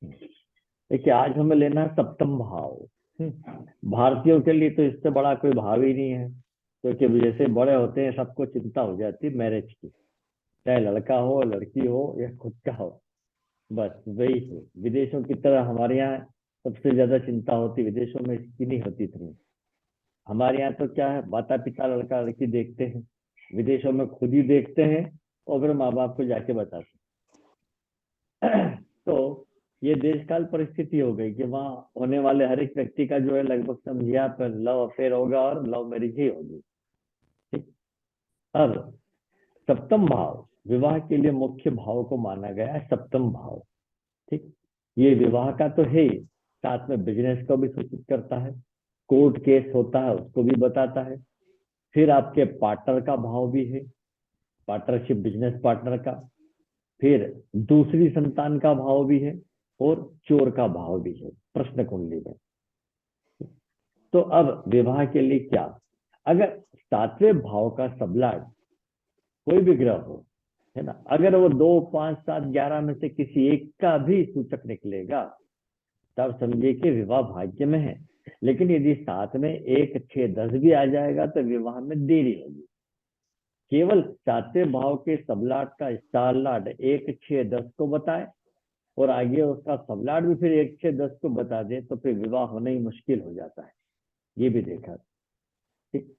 देखिए आज हमें लेना है सप्तम भाव। भारतीयों के लिए तो इससे बड़ा कोई भाव ही नहीं है, क्योंकि जैसे बड़े होते हैं सबको चिंता हो जाती है मैरिज की, चाहे लड़का हो लड़की हो या खुद का हो। बस वही है, विदेशों की तरह हमारे यहाँ सबसे ज्यादा चिंता होती, विदेशों में इसकी नहीं होती इतनी। हमारे यहाँ तो क्या है, माता पिता लड़का लड़की देखते हैं, विदेशों में खुद ही देखते हैं और फिर माँ बाप को जाके बताते हैं। तो ये देश काल परिस्थिति हो गई कि वहाँ होने वाले हर एक व्यक्ति का जो है लगभग समझिए आप लव अफेयर होगा और लव मैरिज ही होगी। ठीक। अब सप्तम भाव विवाह के लिए मुख्य भाव को माना गया है, सप्तम भाव। ठीक। ये विवाह का तो है ही, साथ में बिजनेस को भी सूचित करता है, कोर्ट केस होता है उसको भी बताता है। फिर आपके पार्टनर का भाव भी है, पार्टनरशिप बिजनेस पार्टनर का। फिर दूसरी संतान का भाव भी है और चोर का भाव भी है प्रश्न कुंडली में। तो अब विवाह के लिए क्या, अगर सातवें भाव का सबलाट कोई भी ग्रह हो, है ना, अगर वो 2, 5, 7, 11 में से किसी एक का भी सूचक निकलेगा तब समझिए कि विवाह भाग्य में है। लेकिन यदि साथ में 1, 6, 10 भी आ जाएगा तो विवाह में देरी होगी। केवल सातवें भाव के सबलाट का स्टार लाट 1, 6, 10 को बताए और आगे उसका सबलाट भी फिर 1, 6, 10 को बता दे तो फिर विवाह होना ही मुश्किल हो जाता है। ये भी देखा। ठीक।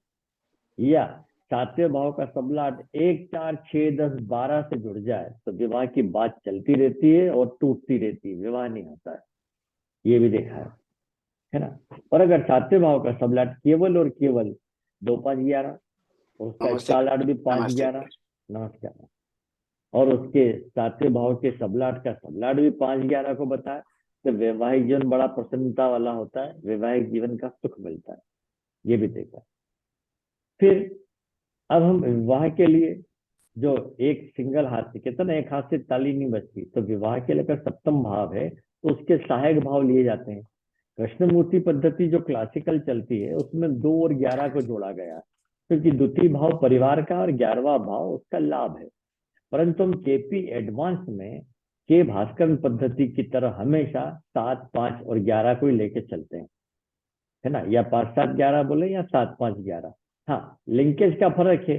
या सातवें भाव का सबलाट 1, 4, 6, 10, 12 से जुड़ जाए तो विवाह की बात चलती रहती है और टूटती रहती है, विवाह नहीं होता है। ये भी देखा है ना। और अगर सातवें भाव का सबलाट केवल और केवल 2, 5, 11 और उसका नमस्ते। स्टार लाट भी 5, नमस्ते। 11, नमस्कार, और उसके सातवें भाव के सबलाट का सबलाट भी 5, 11 को बताए तो वैवाहिक जीवन बड़ा प्रसन्नता वाला होता है, वैवाहिक जीवन का सुख मिलता है। ये भी देखा। फिर अब हम विवाह के लिए जो एक सिंगल हाथ से, कहते ना एक हाथ से ताली नहीं बजती, तो विवाह के लिए अगर सप्तम भाव है तो उसके सहायक भाव लिए जाते हैं। कृष्णमूर्ति पद्धति जो क्लासिकल चलती है उसमें 2 और 11 को जोड़ा गया, क्योंकि द्वितीय भाव परिवार का और 11वां भाव उसका लाभ है। परंतु हम केपी एडवांस में के भास्कर पद्धति की तरह हमेशा 7, 5 और 11 को ही लेके चलते हैं, है ना, या 5, 7, 11 बोले या 7, 5, 11। हाँ, लिंकेज का फर्क है,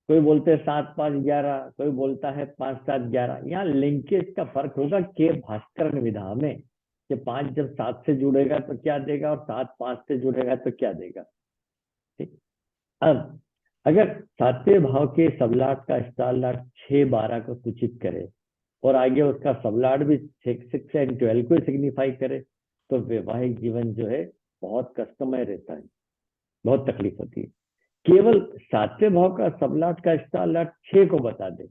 कोई बोलते हैं 7, 5, 11, कोई बोलता है 5, 7, 11। यहाँ लिंकेज का फर्क होगा के भास्कर विधा में कि 5 जब 7 से जुड़ेगा तो क्या देगा और 7, 5 से जुड़ेगा तो क्या देगा। ठीक। अब अगर सातवें भाव के सबलाट का स्टार लाट 6, 12 को सूचित करे और आगे उसका सबलाट भी 6 एंड 12 को सिग्निफाई करे तो वैवाहिक जीवन जो है बहुत कष्टमय रहता है, बहुत तकलीफ होती है। केवल सातवें भाव का सबलाट का स्टार लाट 6 को बता दे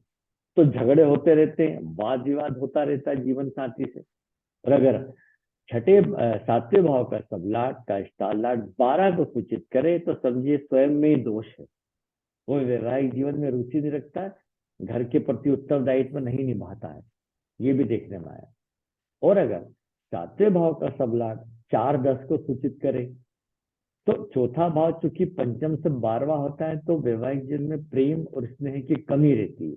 तो झगड़े होते रहते हैं, वाद विवाद होता रहता है जीवन साथी से। और अगर सातवें भाव का सबलाट का स्टार लाट 12 को सूचित करे तो समझिए स्वयं में ही दोष है, वो वैवाहिक जीवन में रुचि नहीं रखता है, घर के प्रति उत्तरदायित्व नहीं निभाता है। ये भी देखने में आया। और अगर सातवें भाव का सबलाट 4, 10 को सूचित करे तो चौथा भाव चूंकि पंचम से 12वां होता है तो वैवाहिक जीवन में प्रेम और स्नेह की कमी रहती है।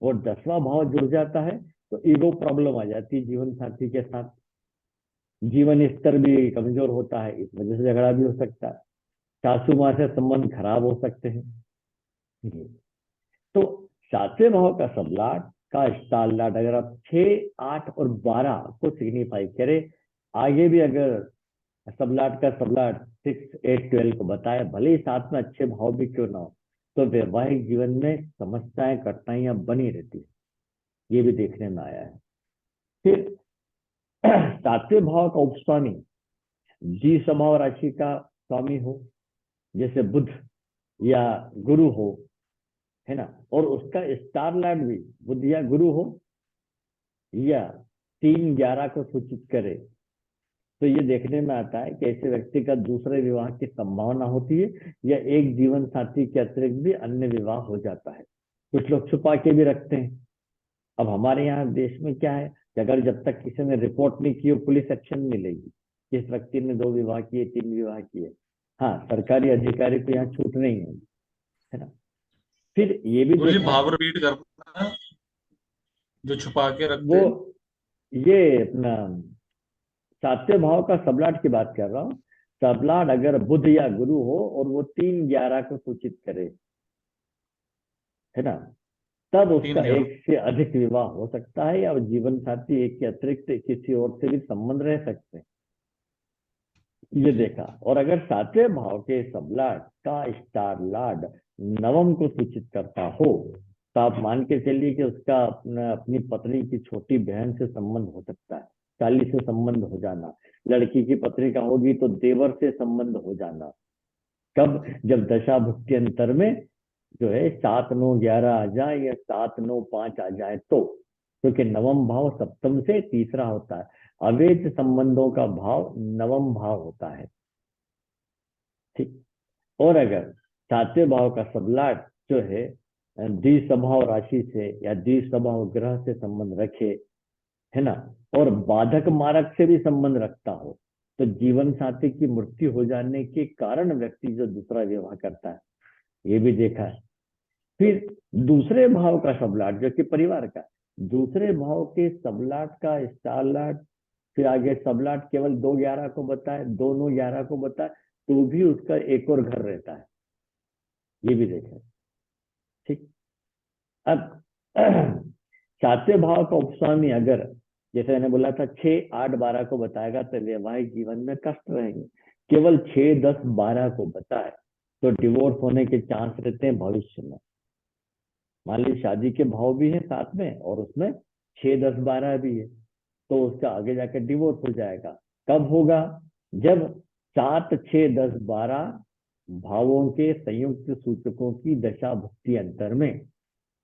और 10वां भाव जुड़ जाता है तो ईगो प्रॉब्लम आ जाती है जीवन साथी के साथ, जीवन स्तर भी कमजोर होता है, इस वजह से झगड़ा भी हो सकता है, सासू माँ से संबंध खराब हो सकते हैं। तो सातवें भाव का सबलाट का स्टार लाट अगर आप 6, 8 और 12 को सिग्निफाई करें, आगे भी अगर सबलाट का सबलाट 6, 8, 12 को बताए, भले ही साथ में अच्छे भाव भी क्यों ना हो, तो वैवाहिक जीवन में समस्याएं कठिनाइयां बनी रहती है। ये भी देखने में आया है। फिर सातवें भाव का उपस्वामी जी स्वभाव राशि का स्वामी हो, जैसे बुध या गुरु हो, है ना, और उसका स्टार लाइट भी बुध या गुरु हो या 3, 11 को सूचित करे तो ये देखने में आता है कि ऐसे व्यक्ति का दूसरे विवाह की संभावना होती है या एक जीवन साथी के अतिरिक्त भी अन्य विवाह हो जाता है। कुछ लोग छुपा के भी रखते हैं। अब हमारे यहाँ देश में क्या है कि अगर जब तक किसी ने रिपोर्ट नहीं की हो पुलिस एक्शन नहीं लेगी, किस व्यक्ति ने 2 विवाह किए, 3 विवाह किए। हाँ, सरकारी अधिकारी को यहाँ छूट नहीं है ना। फिर ये भी गुरु जी देखा भाव रिपीट करना, जो छुपा के वो रखते हैं। ये अपना सातवें भाव का सबलाट की बात कर रहा हूँ। सबलाट अगर बुध या गुरु हो और वो 3-11 को सूचित करे, है ना, तब तीन उसका ग्यारह एक से अधिक विवाह हो सकता है, या जीवन साथी एक के अतिरिक्त किसी और से भी संबंध रह सकते हैं, ये जी। देखा। और अगर सातवें भाव के सबलाट का स्टार लार्ड नवम को सूचित करता हो, तो आप मान के चलिए कि उसका अपनी पत्नी की छोटी बहन से संबंध हो सकता है, साली से संबंध हो जाना। लड़की की पत्नी का होगी तो देवर से संबंध हो जाना। कब? जब दशा भुक्ति अंतर में जो है 7-9-11 आ जाए या 7-9-5 आ जाए, तो क्योंकि नवम भाव सप्तम से तीसरा होता है, अवैध संबंधों का भाव नवम भाव होता है। ठीक। और अगर सातवें भाव का सबलाट जो है द्विस्वभाव राशि से या द्विस्वभाव ग्रह से संबंध रखे, है ना, और बाधक मारक से भी संबंध रखता हो, तो जीवन साथी की मृत्यु हो जाने के कारण व्यक्ति जो दूसरा विवाह करता है, ये भी देखा है। फिर दूसरे भाव का सबलाट जो कि परिवार का, दूसरे भाव के सबलाट का स्टारलाट, फिर आगे सबलाट केवल 2-11 को बताए, 2-9-11 को बताए, तो भी उसका एक और घर रहता है, ये भी देखा है। ठीक। अब सातवें भाव का उपस्वामी अगर, जैसे मैंने बोला था, 6-8-12 को बताएगा तो वैवाहिक जीवन में कष्ट रहेंगे। केवल 6-10-12 को बताए तो डिवोर्स होने के चांस रहते हैं भविष्य में। मान लीजिए शादी के भाव भी है साथ में और उसमें 6-10-12 भी है, तो उसका आगे जाकर डिवोर्स हो जाएगा। कब होगा? जब 7-6-10-12 भावों के संयुक्त सूचकों की दशा भुक्ति अंतर में,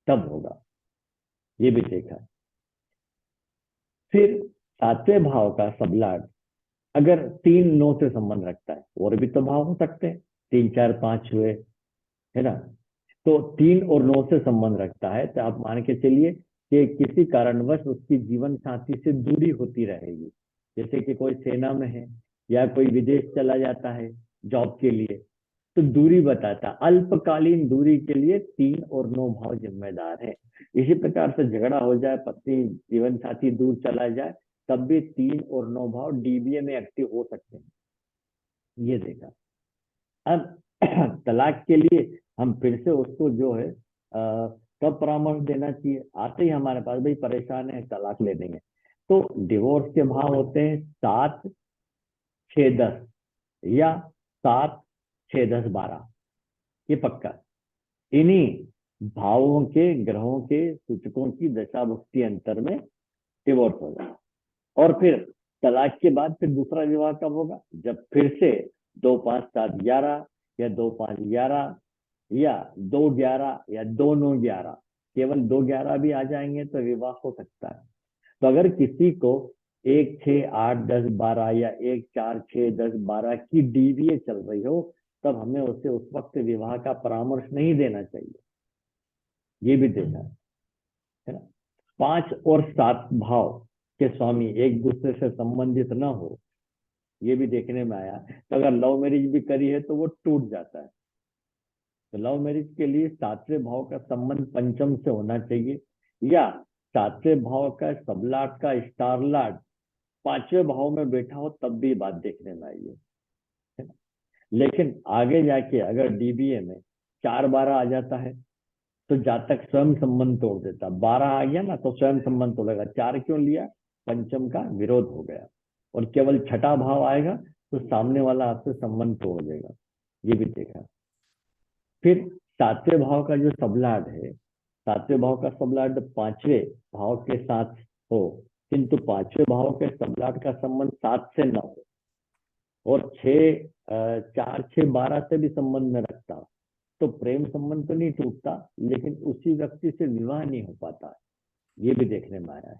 तब होगा, ये भी देखा है। फिर सातवें भाव का सबलाट अगर 3-9 से संबंध रखता है, और भी तो भाव हो सकते हैं, 3-4-5 हुए, है ना, तो 3 और 9 से संबंध रखता है, तो आप मान के चलिए कि किसी कारणवश उसकी जीवन साथी से दूरी होती रहेगी, जैसे कि कोई सेना में है या कोई विदेश चला जाता है जॉब के लिए, तो दूरी बताता, अल्पकालीन दूरी के लिए 3 और 9 भाव जिम्मेदार है। इसी प्रकार से झगड़ा हो जाए, पत्नी जीवन साथी दूर चला जाए, तब भी 3 और 9 भाव डीबीए में एक्टिव हो सकते हैं, ये देखा। अब तलाक के लिए हम फिर से उसको जो है कब परामर्श देना चाहिए? आते ही हमारे पास भाई परेशान है, तलाक ले देंगे, तो डिवोर्स के भाव होते हैं 7-6-10 या 7-6-10-12, ये पक्का। इन्हीं भावों के ग्रहों के सूचकों की दशा भुक्ति अंतर में डिवोर्स होगा। और फिर तलाक के बाद फिर दूसरा विवाह कब होगा? जब फिर से 2-5-7-11 या 2-5-11 या 2-11 या 2-9-11, केवल 2-11 भी आ जाएंगे तो विवाह हो सकता है। तो अगर किसी को 1-6-8-10-12 या 1-4-6-10-12 की डीवीए चल रही हो, तब हमें उसे उस वक्त विवाह का परामर्श नहीं देना चाहिए, ये भी देखा है ना। 5 और 7 भाव के स्वामी एक दूसरे से संबंधित न हो, ये भी देखने में आया। तो अगर लव मैरिज भी करी है तो वो टूट जाता है। तो लव मैरिज के लिए सातवें भाव का संबंध पंचम से होना चाहिए, या सातवें भाव का सबलाट का स्टार लाट 5वें भाव में बैठा हो, तब भी बात देखने में आई है। लेकिन आगे जाके अगर डीबीए में 4-12 आ जाता है, तो जातक स्वयं संबंध तोड़ देता। 12 आ गया ना तो स्वयं संबंध तोड़ेगा, 4 क्यों लिया? पंचम का विरोध हो गया। और केवल छठा भाव आएगा तो सामने वाला आपसे संबंध तोड़ देगा, ये भी देखा। फिर सातवें भाव का जो सबलाट है, सातवें भाव का सबलाट 5वें भाव के साथ हो, किंतु 5वें भाव के सबलाट का संबंध 7 से न हो, और 4-6-12 से भी संबंध में रखता, तो प्रेम संबंध तो नहीं टूटता, लेकिन उसी व्यक्ति से विवाह नहीं हो पाता, ये भी देखने में आया है।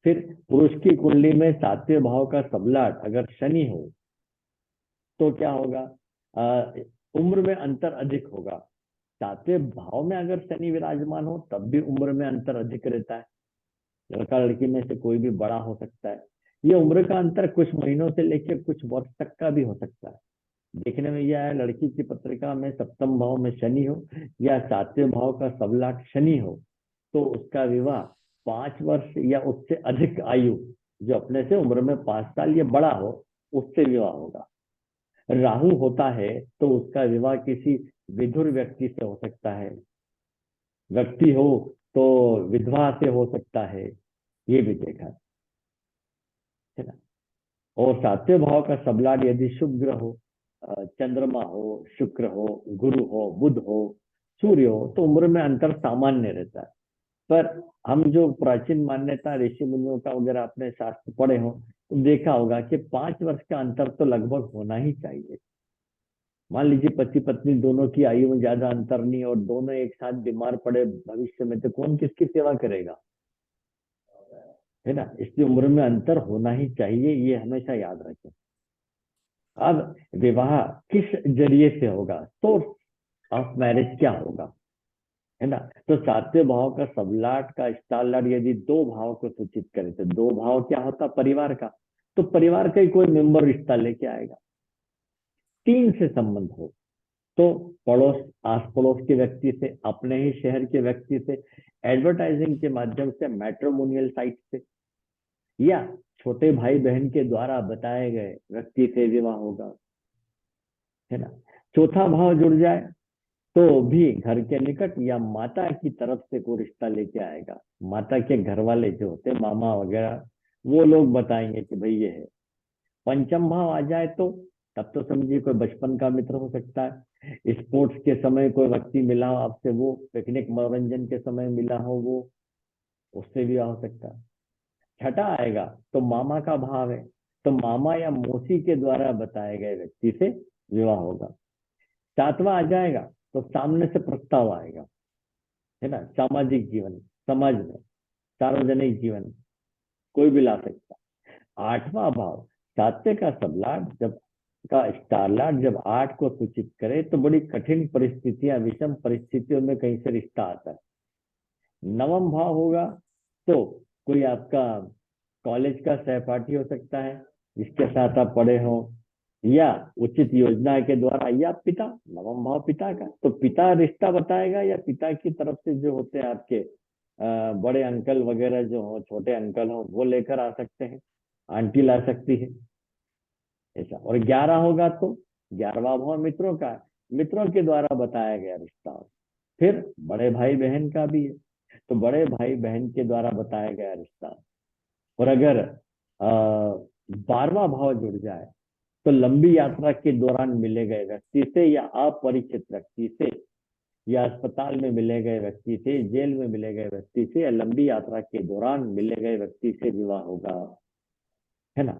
फिर पुरुष की कुंडली में सातवें भाव का सबलाट अगर शनि हो, तो क्या होगा? उम्र में अंतर अधिक होगा। सातवें भाव में अगर शनि विराजमान हो, तब भी उम्र में अंतर अधिक रहता है। लड़का लड़की में से कोई भी बड़ा हो सकता है। ये उम्र का अंतर कुछ महीनों से लेकर कुछ वर्ष तक का भी हो सकता है। देखने में यह है, लड़की की पत्रिका में सप्तम भाव में शनि हो या सातवें भाव का सबलाट शनि हो, तो उसका विवाह 5 वर्ष या उससे अधिक आयु, जो अपने से उम्र में 5 साल या बड़ा हो, उससे विवाह होगा। राहु होता है तो उसका विवाह किसी विधुर व्यक्ति से हो सकता है, व्यक्ति हो तो विधवा से हो सकता है, ये भी देखा है ना। और सातवें भाव का सबलाट यदि शुभ ग्रह हो, चंद्रमा हो, शुक्र हो, गुरु हो, बुध हो, सूर्य हो, तो उम्र में अंतर सामान्य रहता है। पर हम जो प्राचीन मान्यता ऋषि मुनियों का वगैरह अपने शास्त्र पढ़े हो, तो देखा होगा कि 5 वर्ष का अंतर तो लगभग होना ही चाहिए। मान लीजिए पति पत्नी दोनों की आयु में ज्यादा अंतर नहीं और दोनों एक साथ बीमार पड़े भविष्य में, तो कौन किसकी सेवा करेगा, है ना। इसलिए उम्र में अंतर होना ही चाहिए, ये हमेशा याद रखें। अब विवाह किस जरिए से होगा, सोर्स ऑफ मैरिज क्या होगा, है ना। तो सातवें भाव का सबलाट का स्टार लाट यदि 2 भाव को सूचित करे, तो 2 भाव क्या होता, परिवार का, तो परिवार का ही कोई मेंबर रिश्ता लेके आएगा। 3 से संबंध हो तो पड़ोस, आस पड़ोस के व्यक्ति से, अपने ही शहर के व्यक्ति से, एडवर्टाइजिंग के माध्यम से, मैट्रिमोनियल साइट से, या छोटे भाई बहन के द्वारा बताए गए व्यक्ति से विवाह होगा, है ना। चौथा भाव जुड़ जाए तो भी घर के निकट या माता की तरफ से कोई रिश्ता लेके आएगा। माता के घर वाले जो होते हैं, मामा वगैरह, वो लोग बताएंगे कि भाई ये है। पंचम भाव आ जाए तो तब तो समझिए कोई बचपन का मित्र हो सकता है, स्पोर्ट्स के समय कोई व्यक्ति मिला हो आपसे, वो पिकनिक मनोरंजन के समय मिला हो, वो उससे भी हो सकता है। छठा आएगा तो मामा का भाव है, तो मामा या मौसी के द्वारा बताए गए व्यक्ति से विवाह होगा। सातवां आ जाएगा तो सामने से प्रस्ताव आएगा, है ना। सामाजिक जीवन, समाज में, सार्वजनिक जीवन कोई भी ला सकता। आठवां भाव सातवें का सबलाट जब का स्टारलाट जब 8 को सूचित करे तो बड़ी कठिन परिस्थितियां, विषम परिस्थितियों में कहीं से रिश्ता आता है। नवम भाव होगा तो कोई आपका कॉलेज का सहपाठी हो सकता है, जिसके साथ आप पढ़े हो, या उचित योजना के द्वारा, या पिता, नवम भाव पिता का, तो पिता रिश्ता बताएगा, या पिता की तरफ से जो होते हैं आपके बड़े अंकल वगैरह जो हो, छोटे अंकल हो, वो लेकर आ सकते हैं, आंटी ला सकती है, ऐसा। और 11 होगा तो 11वां भाव मित्रों का, मित्रों के द्वारा बताया गया रिश्ता। फिर बड़े भाई बहन का भी है, तो बड़े भाई बहन के द्वारा बताया गया रिश्ता। और अगर 12वां भाव जुड़ जाए तो लंबी यात्रा के दौरान मिले गए व्यक्ति से, या अपरिचित व्यक्ति से, या अस्पताल में मिले गए व्यक्ति से, जेल में मिले गए व्यक्ति से, या लंबी यात्रा के दौरान मिले गए व्यक्ति से विवाह होगा, है ना।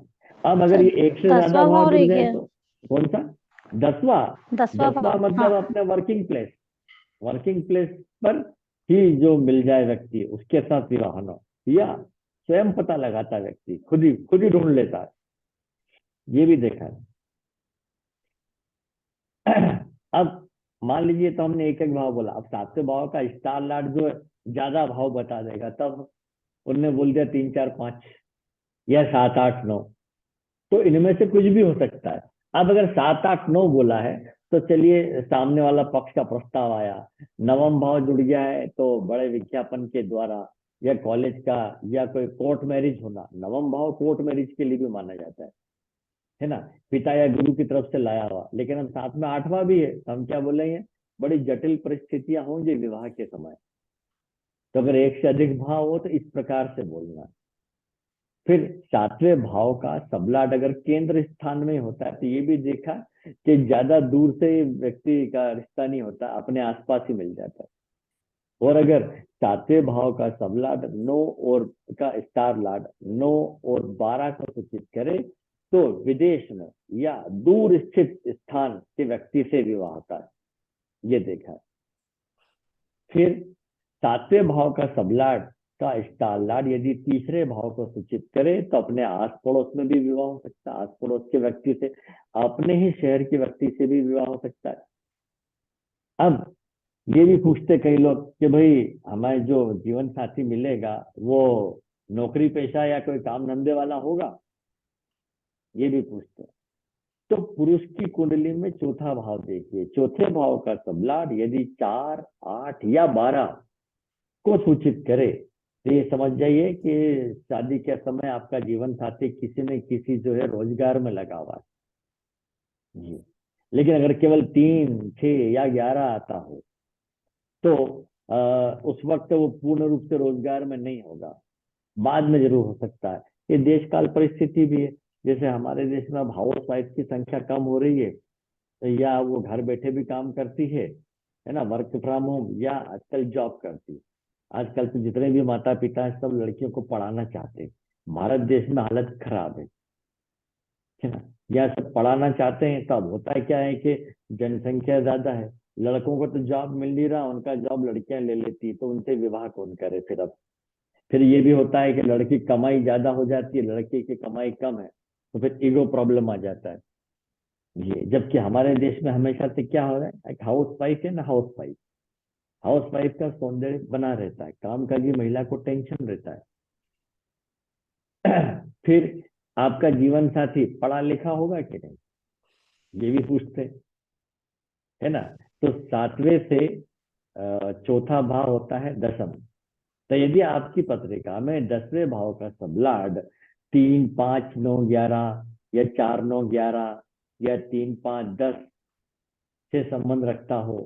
अब अच्छा, अगर ये एक से ज्यादा 10वां भाव भाव जुड़ रह जाए गया। तो कौन सा, 10वां? 10वां 10वां भाव, मतलब हाँ। अपने वर्किंग प्लेस, वर्किंग प्लेस पर ही जो मिल जाए व्यक्ति उसके साथ विवाह होना, या स्वयं पता लगाता व्यक्ति, खुद ही ढूंढ लेता है, ये भी देखा है। अब मान लीजिए तो हमने एक एक भाव बोला, अब सातवें भाव का स्टार लाट जो है, ज्यादा भाव बता देगा, तब उनने बोल दिया 3 4 5 या 7 8 9, तो इनमें से कुछ भी हो सकता है। अब अगर 7 8 9 बोला है तो चलिए सामने वाला पक्ष का प्रस्ताव आया, नवम भाव जुड़ गया है तो बड़े विज्ञापन के द्वारा, या कॉलेज का, या कोई कोर्ट मैरिज होना, नवम भाव कोर्ट मैरिज के लिए भी माना जाता है ना। पिता या गुरु की तरफ से लाया हुआ, लेकिन हम साथ में 8वां भी है, तो हम क्या बोलेंगे, बड़ी जटिल परिस्थितियां होंगी विवाह के समय। तो अगर एक से अधिक भाव हो तो इस प्रकार से बोलना। फिर सातवें भाव का सबलाट अगर केंद्र स्थान में होता है, तो ये भी देखा कि ज्यादा दूर से व्यक्ति का रिश्ता नहीं होता, अपने आसपास ही मिल जाता है। और अगर सातवें भाव का सबलाट 9 और का स्टार लाट 9 और 12 को सूचित करे तो विदेश में या दूर स्थित स्थान के व्यक्ति से विवाह होता है, ये देखा है। फिर सातवें भाव का सबलाट का स्टार लाट यदि तीसरे भाव को सूचित करे तो अपने आस पड़ोस में भी विवाह हो सकता है, आस पड़ोस के व्यक्ति से, अपने ही शहर के व्यक्ति से भी विवाह हो सकता है। अब ये भी पूछते कई लोग कि भाई हमें जो जीवन साथी मिलेगा वो नौकरी पेशा या कोई काम धंधे वाला होगा, ये भी पूछते हैं। तो पुरुष की कुंडली में चौथा भाव देखिए, चौथे भाव का सबलाट यदि 4 8 या 12 को सूचित करे तो ये समझ जाइए कि शादी के समय आपका जीवन साथी किसी न किसी जो है रोजगार में लगा हुआ है जी। लेकिन अगर केवल 3, 6 या 11 आता हो तो उस वक्त वो पूर्ण रूप से रोजगार में नहीं होगा, बाद में जरूर हो सकता है। ये देश काल परिस्थिति भी है। जैसे हमारे देश में अब हाउस वाइफ की संख्या कम हो रही है, या वो घर बैठे भी काम करती है ना, वर्क फ्रॉम होम, या आजकल जॉब करती है। आजकल तो जितने भी माता पिता हैं सब लड़कियों को पढ़ाना चाहते हैं। भारत देश में हालत खराब है ना। या सब पढ़ाना चाहते हैं, तब होता है क्या है कि जनसंख्या ज्यादा है, लड़कों को तो जॉब मिल नहीं रहा, उनका जॉब लड़कियां ले लेती, तो उनसे विवाह कौन करे फिर अब। फिर ये भी होता है कि लड़की कमाई ज्यादा हो जाती है, लड़के की कमाई कम है, तो फिर ईगो प्रॉब्लम आ जाता है। ये जबकि हमारे देश में हमेशा से क्या हो रहा है, एक हाउस वाइफ है ना, हाउस वाइफ, हाउस वाइफ का सौंदर्य बना रहता है, काम काजी महिला को टेंशन रहता है। फिर आपका जीवन साथी पढ़ा लिखा होगा कि नहीं, ये भी पूछते हैं, है ना। तो सातवें से चौथा भाव होता है दसम। तो यदि आपकी पत्रिका में 10वें भाव का सबलाड 3, 5, 9, 11 या 4, 9, 11 या 3, 5, 10 से संबंध रखता हो,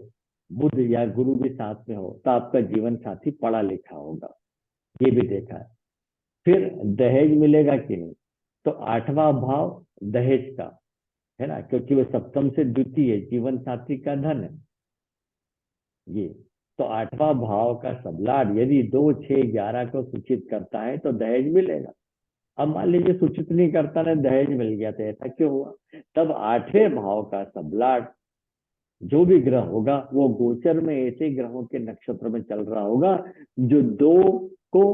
बुध या गुरु भी साथ में हो, तो आपका जीवन साथी पढ़ा लिखा होगा, ये भी देखा है। फिर दहेज मिलेगा कि नहीं, तो 8वां भाव दहेज का है ना, क्योंकि वो सप्तम से द्वितीय जीवन साथी का धन है ये। तो 8वां भाव का सबलाड यदि 2, 6, 11 को सूचित करता है तो दहेज मिलेगा। अब मान लीजिए सूचित नहीं करता ना, दहेज मिल गया, तो ऐसा क्यों हुआ। तब 8वें भाव का सबलाड जो भी ग्रह होगा वो गोचर में ऐसे ग्रहों के नक्षत्र में चल रहा होगा जो 2 को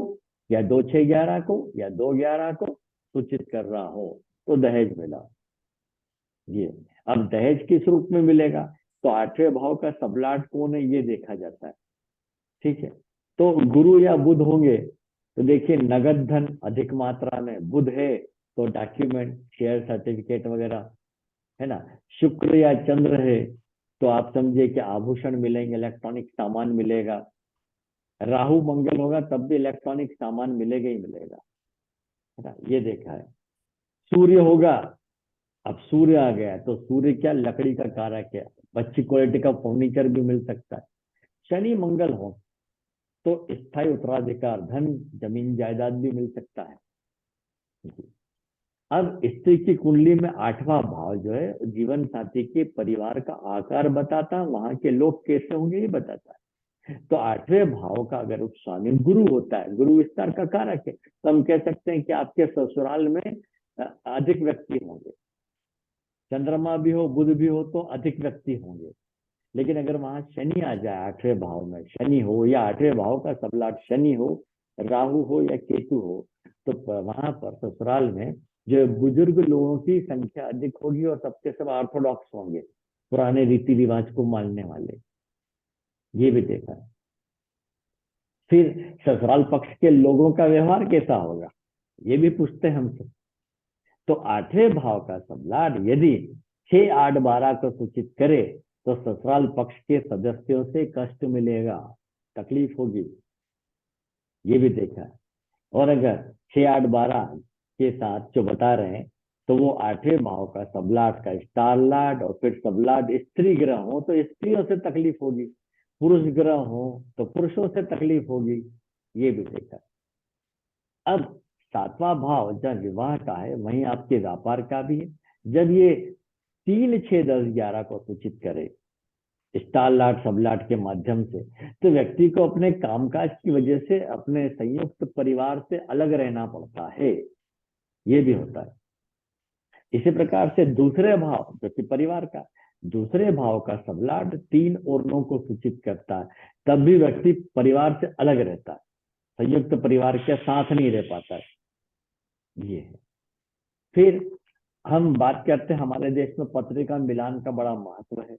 या 2, 6, 11 को या 2, 11 को सूचित कर रहा हो, तो दहेज मिला ये। अब दहेज किस रूप में मिलेगा, तो 8वें भाव का सबलाट कौन है ये देखा जाता है, ठीक है। तो गुरु या बुध होंगे तो देखिए नगद धन अधिक मात्रा में, बुध है तो डॉक्यूमेंट शेयर सर्टिफिकेट वगैरह, है ना। शुक्र या चंद्र है तो आप समझिए कि आभूषण मिलेंगे, इलेक्ट्रॉनिक सामान मिलेगा। राहु मंगल होगा तब भी इलेक्ट्रॉनिक सामान मिलेगा ही मिलेगा, है ना, ये देखा है। सूर्य होगा, अब सूर्य आ गया तो सूर्य क्या, लकड़ी का कारक है, अच्छी क्वालिटी का फर्नीचर भी मिल सकता है। शनि मंगल हो तो स्थायी उत्तराधिकार, धन जमीन जायदाद भी मिल सकता है। अब स्त्री की कुंडली में 8वां भाव जो है जीवन साथी के परिवार का आकार बताता है, वहां के लोग कैसे होंगे ये बताता है। तो 8वें भाव का अगर स्वामी गुरु होता है, गुरु विस्तार का कारक है, तो हम कह सकते हैं कि आपके ससुराल में अधिक व्यक्ति होंगे। चंद्रमा भी हो बुध भी हो तो अधिक व्यक्ति होंगे। लेकिन अगर वहां शनि आ जाए, 8वें भाव में शनि हो, या 8वें भाव का सबलाट शनि हो, राहु हो या केतु हो, तो वहां पर ससुराल में जो बुजुर्ग लोगों की संख्या अधिक होगी और सबके सब ऑर्थोडॉक्स होंगे, पुराने रीति रिवाज को मानने वाले, ये भी देखा है। फिर ससुराल पक्ष के लोगों का व्यवहार कैसा होगा, ये भी पूछते हैं हमसे। तो 8वें भाव का सबलाट यदि 6, 8, 12 को सूचित करे तो ससुराल पक्ष के सदस्यों से कष्ट मिलेगा, तकलीफ होगी, ये भी देखा है। और अगर 6, 8, 12 के साथ जो बता रहे हैं तो वो 8वें भाव का सबलाट का स्टार लाट और फिर सबलाट स्त्री ग्रह हो तो स्त्रियों से तकलीफ होगी, पुरुष ग्रह हो तो पुरुषों से तकलीफ होगी, ये भी देखा। अब 7वां भाव जब विवाह का है वहीं आपके व्यापार का भी है। जब ये 3, 6, 10, 11 को सूचित करे स्टार लाट सबलाट के माध्यम से, तो व्यक्ति को अपने कामकाज की वजह से अपने संयुक्त परिवार से अलग रहना पड़ता है, ये भी होता है। इसी प्रकार से दूसरे भाव जो कि परिवार का, दूसरे भाव का सबलाट 3 और 9 को सूचित करता है, तब भी व्यक्ति परिवार से अलग रहता है, संयुक्त परिवार के साथ नहीं रह पाता है, ये है। फिर हम बात करते हैं हमारे देश में पत्रिका मिलान का बड़ा महत्व है।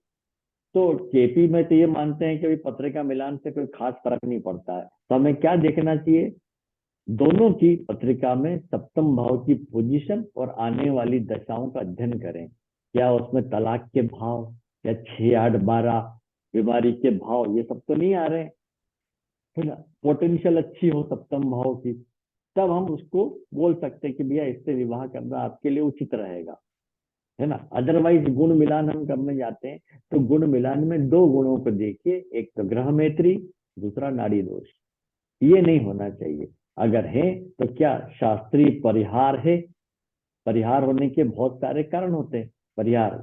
तो केपी में तो ये मानते हैं कि भाई पत्रिका मिलान से कोई खास फर्क नहीं पड़ता है, तो हमें क्या देखना चाहिए, दोनों की पत्रिका में सप्तम भाव की पोजीशन और आने वाली दशाओं का अध्ययन करें। क्या उसमें तलाक के भाव या 6, 8, 12 बीमारी के भाव ये सब तो नहीं आ रहे हैं, है ना, पोटेंशियल अच्छी हो सप्तम भाव की, तब हम उसको बोल सकते हैं कि भैया इससे विवाह करना आपके लिए उचित रहेगा, है ना। अदरवाइज गुण मिलान हम करने जाते हैं तो गुण मिलान में दो गुणों को देखिए, एक तो ग्रह मैत्री, दूसरा नाड़ी दोष, ये नहीं होना चाहिए। अगर है तो क्या शास्त्रीय परिहार है, परिहार होने के बहुत सारे कारण होते हैं, परिहार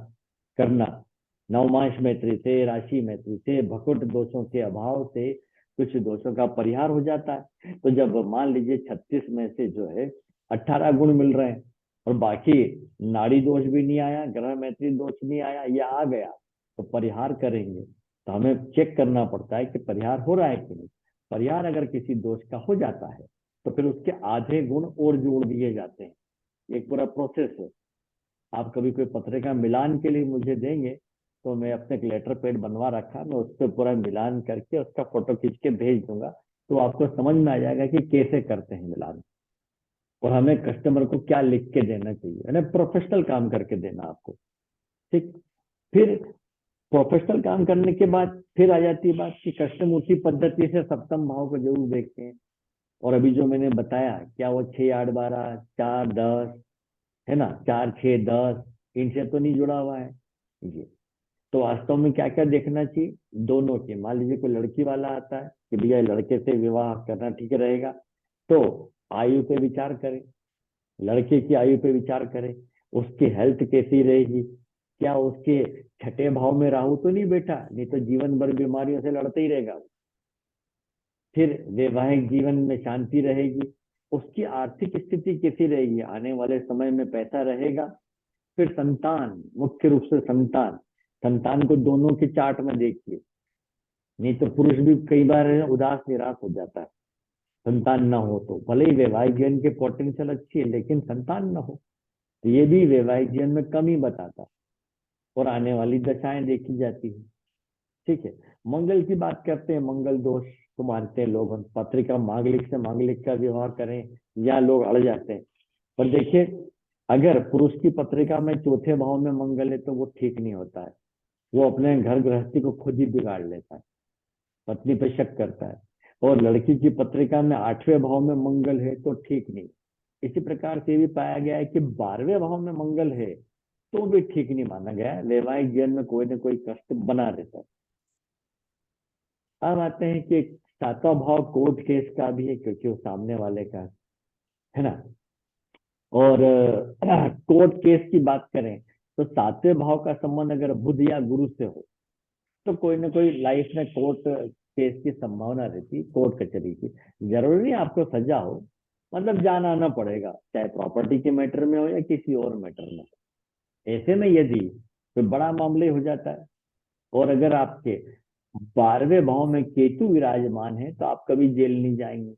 करना नवमांश मैत्री से, राशि मैत्री से, भकुट दोषों के अभाव से कुछ दोषों का परिहार हो जाता है। तो जब मान लीजिए 36 में से जो है 18 गुण मिल रहे हैं और बाकी नाड़ी दोष भी नहीं आया, ग्रह मैत्री दोष नहीं आया, या आ गया, तो परिहार करेंगे तो हमें चेक करना पड़ता है कि परिहार हो रहा है कि नहीं। परिहार अगर किसी दोष का हो जाता है तो फिर उसके आधे गुण और जोड़ दिए जाते हैं, एक पूरा प्रोसेस है। आप कभी कोई पत्रिका मिलान के लिए मुझे देंगे तो मैं अपने एक लेटर पैड बनवा रखा, मैं उस पर पूरा मिलान करके उसका फोटो खींच के भेज दूंगा, तो आपको समझ में आ जाएगा कि कैसे करते हैं मिलान और हमें कस्टमर को क्या लिख के देना चाहिए, है ना, प्रोफेशनल काम करके देना आपको। ठीक। फिर प्रोफेशनल काम करने के बाद फिर आ जाती है बात कि कस्टमर उसी पद्धति से सप्तम भाव को जरूर देखते हैं। और अभी जो मैंने बताया, क्या वो 6 8 12 4 10, है ना, 4 6 10, इनसे तो नहीं जुड़ा हुआ है ये। तो वास्तव में क्या क्या देखना चाहिए, दोनों के। मान लीजिए कोई लड़की वाला आता है कि भैया लड़के से विवाह करना ठीक रहेगा, तो आयु पे विचार करें, लड़के की आयु पे विचार करें, उसकी हेल्थ कैसी रहेगी, क्या उसके छठे भाव में राहु तो नहीं बैठा, नहीं तो जीवन भर बीमारियों से लड़ते ही रहेगा। फिर वैवाहिक जीवन में शांति रहेगी, उसकी आर्थिक स्थिति कैसी रहेगी, आने वाले समय में पैसा रहेगा। फिर संतान, मुख्य रूप से संतान, संतान को दोनों के चार्ट में देखिए, नहीं तो पुरुष भी कई बार उदास निराश हो जाता है, संतान न हो तो। भले ही वैवाहिक जीवन के पोटेंशियल अच्छी है लेकिन संतान न हो तो ये भी वैवाहिक जीवन में कमी बताता है और आने वाली दशाएं देखी जाती है। ठीक है। मंगल की बात करते हैं, मंगल दोष को मानते हैं लोग, पत्रिका मांगलिक से मांगलिक का व्यवहार करें या लोग अड़ जाते हैं। पर देखिए, अगर पुरुष की पत्रिका में चौथे भाव में मंगल है तो वो ठीक नहीं होता है, वो अपने घर गृहस्थी को खुद ही बिगाड़ लेता है, पत्नी पे शक करता है। और लड़की की पत्रिका में 8वें भाव में मंगल है तो ठीक नहीं। इसी प्रकार से भी पाया गया है कि 12वें भाव में मंगल है तो भी ठीक नहीं माना गया है, वैवाहिक जीवन में कोई ना कोई कष्ट बना रहता है। अब आते हैं कि 7वां भाव कोर्ट केस का भी है, क्योंकि वो सामने वाले का है ना। और कोर्ट केस की बात करें तो 7वें भाव का संबंध अगर बुध या गुरु से हो तो कोई ना कोई लाइफ में कोर्ट केस की संभावना रहती, कोर्ट कचहरी की। जरूरी नहीं आपको सजा हो, मतलब जाना आना पड़ेगा, चाहे प्रॉपर्टी के मैटर में हो या किसी और मैटर में। ऐसे में यदि कोई बड़ा मामले हो जाता है और अगर आपके 12वें भाव में केतु विराजमान है तो आप कभी जेल नहीं जाएंगे,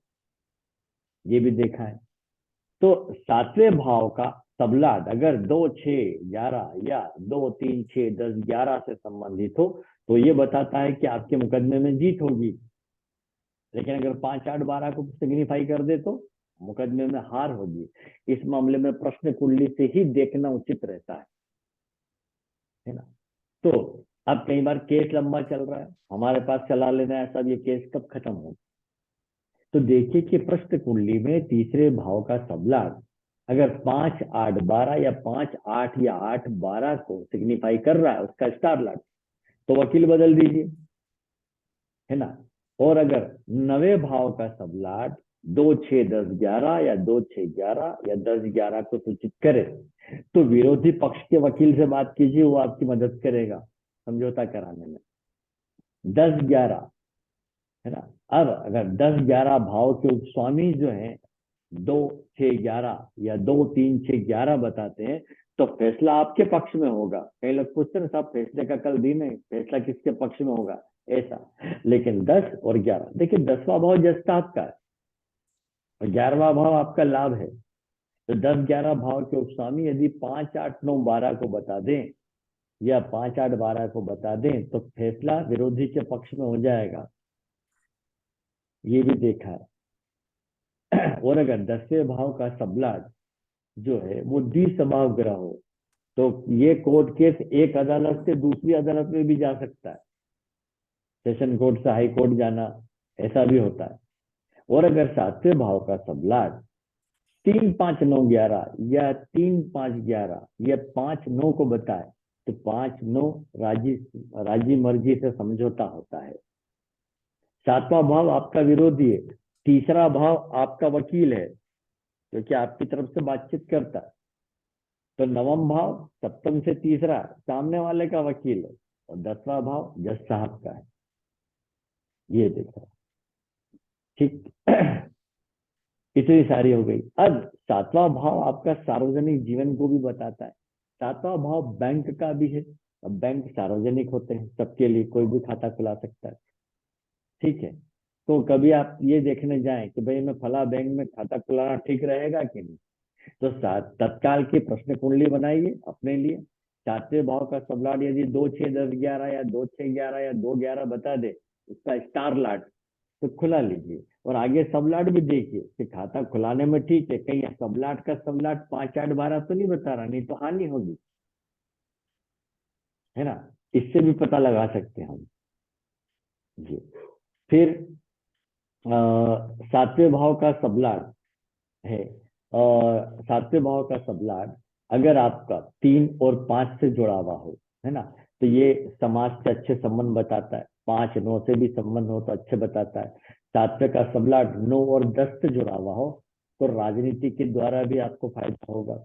ये भी देखा है। तो 7वें भाव का सबलाट अगर 2 6 11 या 2 3 6 10 11 से संबंधित हो तो ये बताता है कि आपके मुकदमे में जीत होगी। लेकिन अगर 5 8 12 को सिग्निफाई कर दे तो मुकदमे में हार होगी। इस मामले में प्रश्न कुंडली से ही देखना उचित रहता है ना। तो अब कई बार केस लंबा चल रहा है, हमारे पास चला लेना है सब, ये केस कब खत्म हो। तो देखिए कि प्रश्न कुंडली में तीसरे भाव का सबलाट अगर 5 8 12 या 5 8 या 8 12 को सिग्निफाई कर रहा है उसका स्टार लाट, तो वकील बदल दीजिए, है ना। और अगर 9वें भाव का सबलाट 2 6 10 11 या 2 6 11 या 10 11 को सूचित करे तो विरोधी पक्ष के वकील से बात कीजिए, वो आपकी मदद करेगा समझौता कराने में। 10 11, है ना। अब अगर 10 11 भाव के उपस्वामी जो है 2 6 11 या 2 3 6 11 बताते हैं तो फैसला आपके पक्ष में होगा। कई लोग पूछते हैं साहब फैसले का कल दिन है, फैसला किसके पक्ष में होगा, ऐसा। लेकिन 10 और 11, देखिए 10वां भाव जस्ता आपका है और 11वां भाव आपका लाभ है। तो 10 11 भाव के उपस्वामी यदि 5 8 9 12 को बता दें या 5 8 12 को बता दें तो फैसला विरोधी के पक्ष में हो जाएगा, ये भी देखा है। और अगर 10वें भाव का सबलाट जो है वो द्विसभाव ग्रह हो तो ये कोर्ट केस एक अदालत से दूसरी अदालत में भी जा सकता है, सेशन कोर्ट से हाई कोर्ट जाना, ऐसा भी होता है। और अगर सातवें भाव का सबलाट 3 5 9 11 या 3 5 11 या 5 9 को बताए तो 5 9 राजी राजी मर्जी से समझौता होता है। सातवां भाव आपका विरोधी है, तीसरा भाव आपका वकील है क्योंकि आपकी तरफ से बातचीत करता है। तो नवम भाव सप्तम से तीसरा सामने वाले का वकील है और 10वां भाव जज साहब का है। ये देखो, ठीक। इतनी सारी हो गई। अब सातवां भाव आपका सार्वजनिक जीवन को भी बताता है। सातवां भाव बैंक का भी है। अब बैंक सार्वजनिक होते हैं, सबके लिए कोई भी खाता खुला सकता है, ठीक है। तो कभी आप ये देखने जाएं कि भाई मैं फला बैंक में खाता खुलाना ठीक रहेगा कि नहीं, तो तत्काल की प्रश्न कुंडली बनाइए अपने लिए। सातवें भाव का सबलाट यदि 2 6 10 11 या 2 6 11 या 2 11 बता दे, उसका स्टार लाट, तो खुला लीजिए। और आगे सबलाट भी देखिए कि खाता खुलाने में ठीक है, कहीं सबलाट का सबलाट 5 8 12 तो नहीं बता रहा, नहीं तो हानि होगी, है ना। इससे भी पता लगा सकते हैं हम जी। फिर सातवें भाव का सबलाट है, और सातवें भाव का सबलाट अगर आपका 3 और 5 से जुड़ा हुआ हो, है ना, तो ये समाज से अच्छे संबंध बताता है। 5 9 से भी संबंध हो तो अच्छे बताता है। सातवें का सबलाट 9 और 10 से जुड़ा हुआ हो तो राजनीति के द्वारा भी आपको फायदा होगा,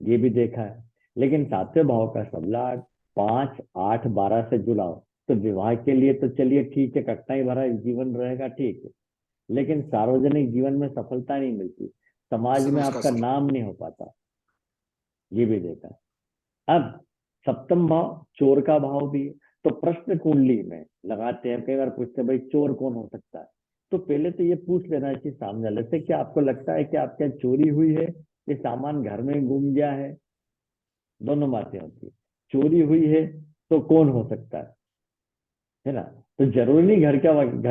ये भी देखा है। लेकिन सातवें भाव का सबलाट 5 8 12 से जुड़ा हो तो विवाह के लिए तो चलिए ठीक है, कठिनाई भरा जीवन रहेगा, ठीक है, लेकिन सार्वजनिक जीवन में सफलता नहीं मिलती, समाज सर में उसका आपका नाम नहीं हो पाता, ये भी देखा। अब सप्तम भाव चोर का भाव भी है। तो प्रश्न कुंडली में लगाते हैं, कई बार पूछते हैं भाई चोर कौन हो सकता है, तो पहले तो ये पूछ लेना चाहिए सामने वाले से कि आपको लगता है कि आपके यहाँ चोरी हुई है, ये सामान घर में गुम गया है। दोनों बातें होती है, चोरी हुई है तो कौन हो सकता है ना। तो जरूरी नहीं घर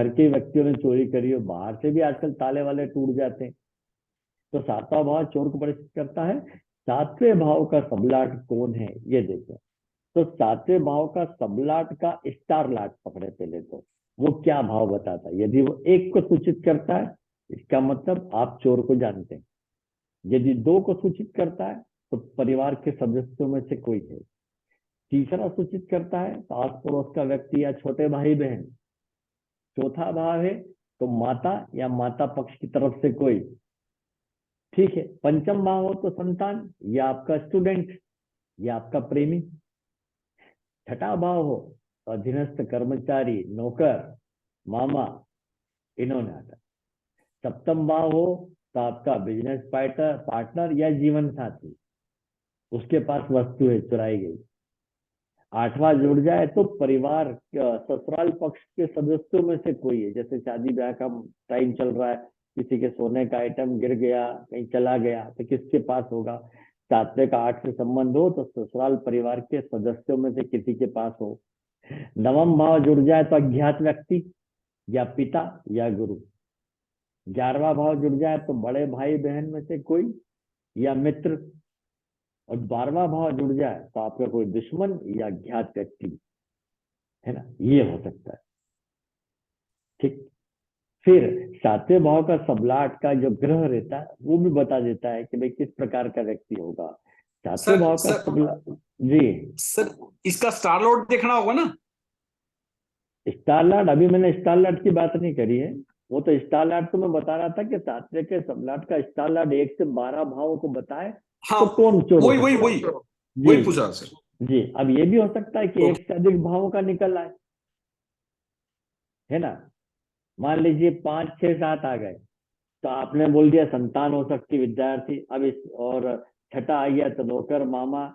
के व्यक्तियों ने चोरी करी हो, बाहर से भी आजकल ताले वाले टूट जाते हैं। तो सातवां भाव चोर को परिचित करता है। सातवें भाव का सबलाट कौन है ये देखो। तो सातवें भाव का सबलाट का स्टार लाट पकड़े पहले तो वो क्या भाव बताता है। यदि वो 1 को सूचित करता है, इसका मतलब आप चोर को जानते हैं। यदि 2 को सूचित करता है तो परिवार के सदस्यों में से कोई है। तीसरा सूचित करता है तो आस पड़ोस का व्यक्ति या छोटे भाई बहन। चौथा भाव है तो माता या माता पक्ष की तरफ से कोई, ठीक है। पंचम भाव हो तो संतान या आपका स्टूडेंट या आपका प्रेमी। छठा भाव हो तो अधीनस्थ कर्मचारी, नौकर, मामा, इन्होंने आता। सप्तम भाव हो तो आपका बिजनेस पार्टनर या जीवन साथी, उसके पास वस्तु है चुराई गई। आठवां जुड़ जाए तो परिवार ससुराल पक्ष के सदस्यों में से कोई है, जैसे शादी ब्याह का टाइम चल रहा है, किसी के सोने का आइटम गिर गया, कहीं चला गया, तो किसके पास होगा। सातवें का 8 से संबंध हो तो ससुराल परिवार के सदस्यों में से किसी के पास हो। नवम भाव जुड़ जाए तो अज्ञात व्यक्ति या पिता या गुरु। 11वां भाव जुड़ जाए तो बड़े भाई बहन में से कोई या मित्र। और 12वां भाव जुड़ जाए तो आपका कोई दुश्मन या ज्ञात व्यक्ति, है ना, ये हो सकता है, ठीक। फिर सातवें भाव का सबलाट का जो ग्रह रहता है वो भी बता देता है कि भाई किस प्रकार का व्यक्ति होगा। सातवें सर भाव का सर सबलाट जी। सर इसका स्टार लॉर्ड देखना होगा ना। स्टारलाट अभी मैंने स्टारलाट की बात नहीं करी है, वो तो स्टारलाट तो मैं बता रहा था कि सातवें के सबलाट का स्टारलाट 1 से 12 भावों को बताए हाँ तो कौन चोर हो वही वही सकता वही है। जी वही पूछा सर। जी। अब ये भी हो सकता है कि तो 1 से अधिक भावों का निकल आए, है ना। मान लीजिए 5 6 7 आ गए तो आपने बोल दिया संतान हो सकती, विद्यार्थी। अब इस और छठा आ गया तो नौकर, मामा।